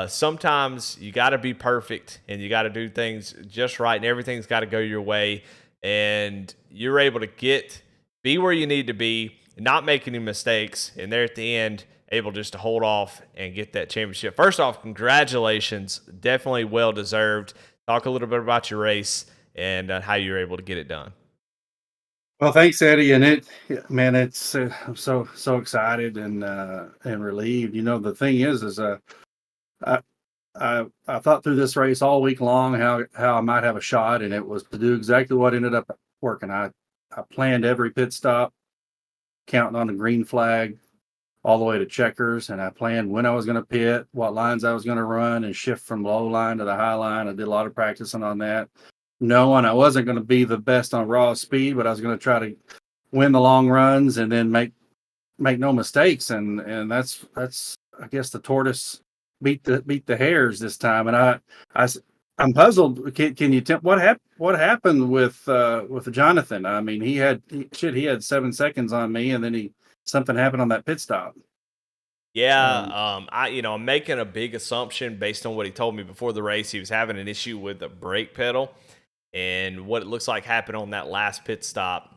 Sometimes you got to be perfect, and you got to do things just right, and everything's got to go your way. And you're able to be where you need to be, not make any mistakes, and there at the end, able just to hold off and get that championship. First off, congratulations. Definitely well deserved. Talk a little bit about your race and how you were able to get it done. Well, thanks, Eddie. And it's I'm so excited and relieved. The thing is I I thought through this race all week long how I might have a shot, and it was to do exactly what ended up working. I planned every pit stop, counting on the green flag all the way to checkers, and I planned when I was going to pit, what lines I was going to run, and shift from low line to the high line. I did a lot of practicing on that, knowing I wasn't going to be the best on raw speed, but I was going to try to win the long runs and then make no mistakes. And that's I guess the tortoise beat the hares this time. And I'm puzzled. Can you tell what happened with Jonathan? I mean, he had 7 seconds on me, and then something happened on that pit stop. Yeah, I'm making a big assumption based on what he told me before the race. He was having an issue with the brake pedal, and what it looks like happened on that last pit stop.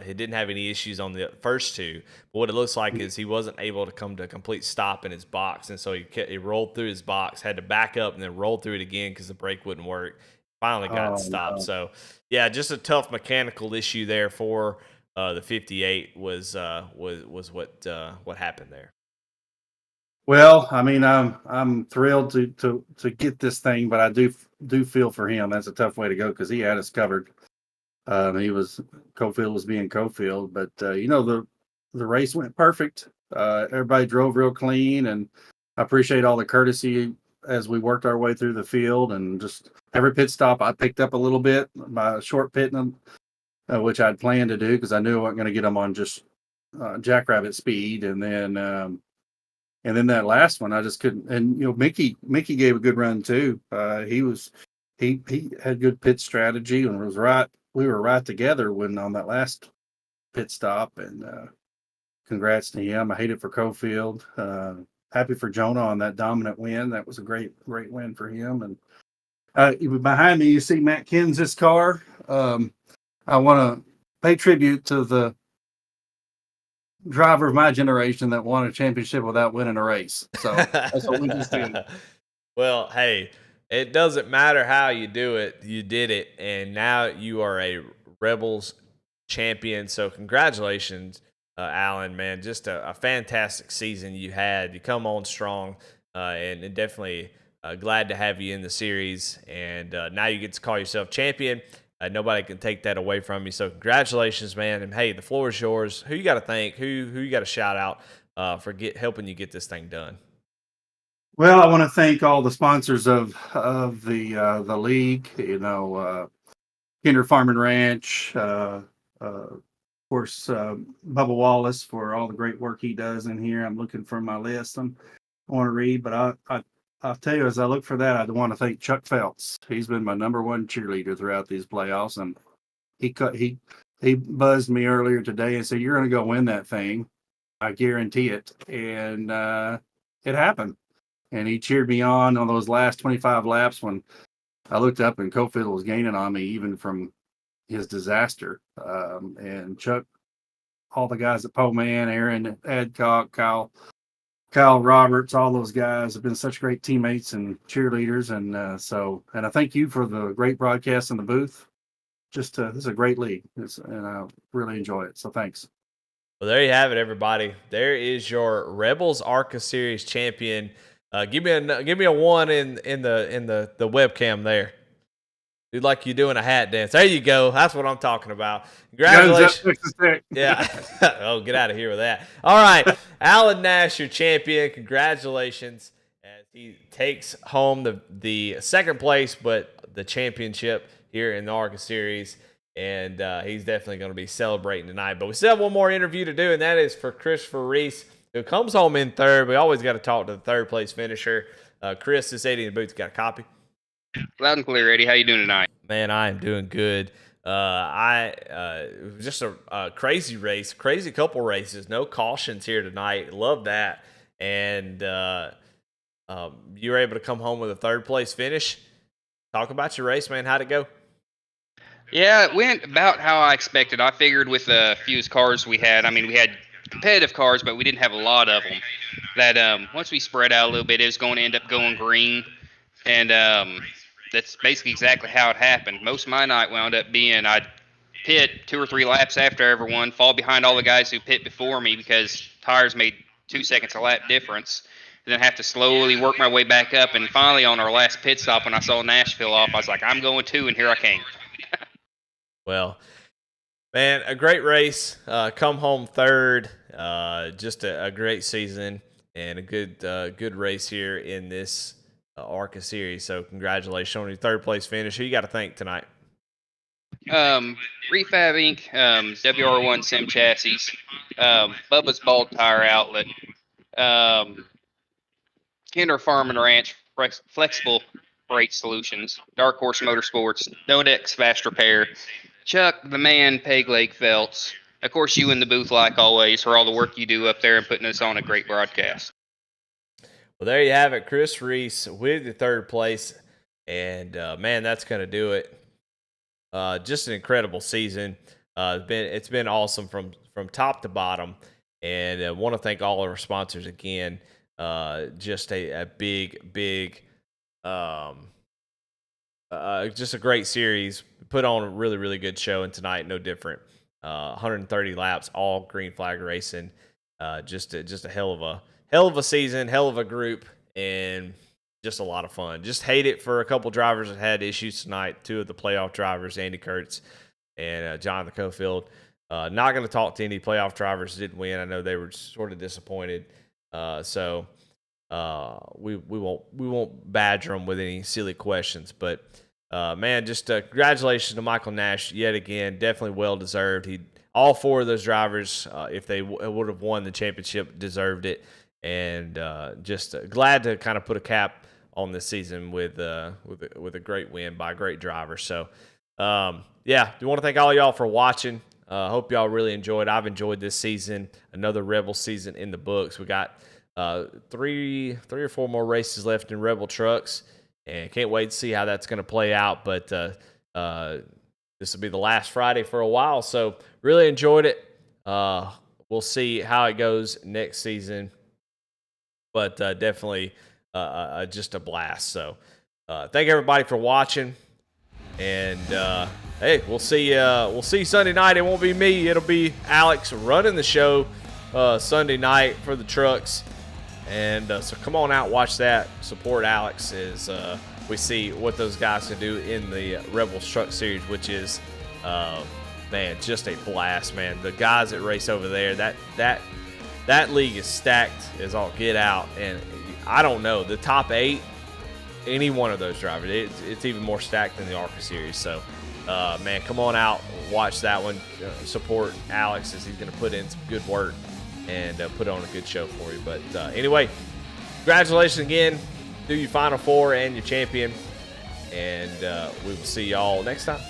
He didn't have any issues on the first two, but what it looks like is he wasn't able to come to a complete stop in his box, and so he rolled through his box, had to back up, and then rolled through it again because the brake wouldn't work. Finally got stopped. No. So, yeah, just a tough mechanical issue there for the 58 was what happened there. Well, I mean, I'm thrilled to get this thing, but I do feel for him. That's a tough way to go because he had us covered. Cofield was being Cofield, but the race went perfect. Everybody drove real clean, and I appreciate all the courtesy as we worked our way through the field, and just every pit stop I picked up a little bit by short pitting them, which I'd planned to do because I knew I wasn't going to get them on just jackrabbit speed, and then that last one I just couldn't. And Mickey gave a good run too. He had good pit strategy and was right. We were right together when on that last pit stop, and congrats to him. I hate it for Cofield. Happy for Jonah on that dominant win. That was a great win for him. And behind me, you see Matt Kens's car. I want to pay tribute to the driver of my generation that won a championship without winning a race. So that's what we just did. Well, hey, it doesn't matter how you do it. You did it, and now you are a Rebels champion. So congratulations, Alan, man. Just a fantastic season you had. You come on strong, and definitely glad to have you in the series. And now you get to call yourself champion. Nobody can take that away from you. So congratulations, man. And, hey, the floor is yours. Who you got to thank? Who you got to shout out for helping you get this thing done? Well, I want to thank all the sponsors of the league. Kinder Farm and Ranch, of course, Bubba Wallace for all the great work he does in here. I'm looking for my list. I want to read, but I'll tell you, as I look for that, I want to thank Chuck Phelps. He's been my number one cheerleader throughout these playoffs, and he buzzed me earlier today and said, "You're going to go win that thing. I guarantee it." And it happened. And he cheered me on those last 25 laps when I looked up and Cofield was gaining on me even from his disaster. And Chuck, all the guys at Po-Man, Aaron Adcock, Kyle Roberts, all those guys have been such great teammates and cheerleaders. And and I thank you for the great broadcast in the booth. This is a great league, and I really enjoy it. So thanks. Well, there you have it, everybody. There is your Rebels Arca Series champion. Give me a one in the webcam there. Dude, like you doing a hat dance. There you go. That's what I'm talking about. Congratulations. Yeah. Oh, get out of here with that. All right. Alan Nash, your champion. Congratulations as he takes home the second place, but the championship here in the Arca Series. And he's definitely going to be celebrating tonight. But we still have one more interview to do, and that is for Christopher Reese, who comes home in third. We always got to talk to the third place finisher. Chris, this Eddie in the booth, got a copy? Loud and clear, Eddie. How you doing tonight? Man, I am doing good. It was just a crazy race, crazy couple races. No cautions here tonight. Love that. And you were able to come home with a third place finish. Talk about your race, man. How'd it go? Yeah, it went about how I expected. I figured with the few cars we had, I mean, we had competitive cars, but we didn't have a lot of them. That once we spread out a little bit, it was going to end up going green, and that's basically exactly how it happened. Most of my night wound up being I'd pit 2 or 3 laps after everyone, fall behind all the guys who pit before me because tires made 2 seconds a lap difference, and then have to slowly work my way back up. And finally, on our last pit stop, when I saw Nashville off, I was like, I'm going too, and here I came. Well, man, a great race. Come home third. Just a great season and a good race here in this Arca series. So congratulations on your third place finish. Who you got to thank tonight? Refab Inc., WR1 Sim Chassis, Bubba's Bald Tire Outlet, Kinder Farm and Ranch, Flexible Brake Solutions, Dark Horse Motorsports, Nodex Fast Repair, Chuck the Man, Peg Leg Felts, of course you in the booth like always for all the work you do up there and putting us on a great broadcast. Well, there you have it, Chris Reese with the third place, and man, that's going to do it. Just an incredible season. It's been awesome from top to bottom, and I want to thank all of our sponsors again. Just a big, just a great series. Put on a really good show, and tonight no different. 130 laps, all green flag racing. Just a hell of a season, hell of a group, and just a lot of fun. Just hate it for a couple drivers that had issues tonight. 2 of the playoff drivers, Andy Kurtz and Jonathan Cofield. Not going to talk to any playoff drivers that didn't win. I know they were sort of disappointed. So we won't badger them with any silly questions. But man, just congratulations to Michael Nash yet again. Definitely well deserved. All 4 of those drivers, if they would have won the championship, deserved it. And just glad to kind of put a cap on this season with a great win by a great driver. So yeah, do want to thank all y'all for watching. Hope y'all really enjoyed. I've enjoyed this season. Another Rebel season in the books. We got 3 or 4 more races left in Rebel trucks, and can't wait to see how that's going to play out. But this will be the last Friday for a while, so really enjoyed it. We'll see how it goes next season, but definitely just a blast. So thank everybody for watching, and hey, we'll see Sunday night. It won't be me, it'll be Alex running the show Sunday night for the trucks. And so come on out, watch that, support Alex as we see what those guys can do in the Rebels Truck Series, which is man, just a blast, man. The guys that race over there, that league is stacked as all get out. And I don't know, the top 8, any one of those drivers, it's even more stacked than the Arca Series. So man, come on out, watch that one, support Alex as he's going to put in some good work and put on a good show for you. But anyway, congratulations again. Do your Final 4 and your champion. And we will see y'all next time.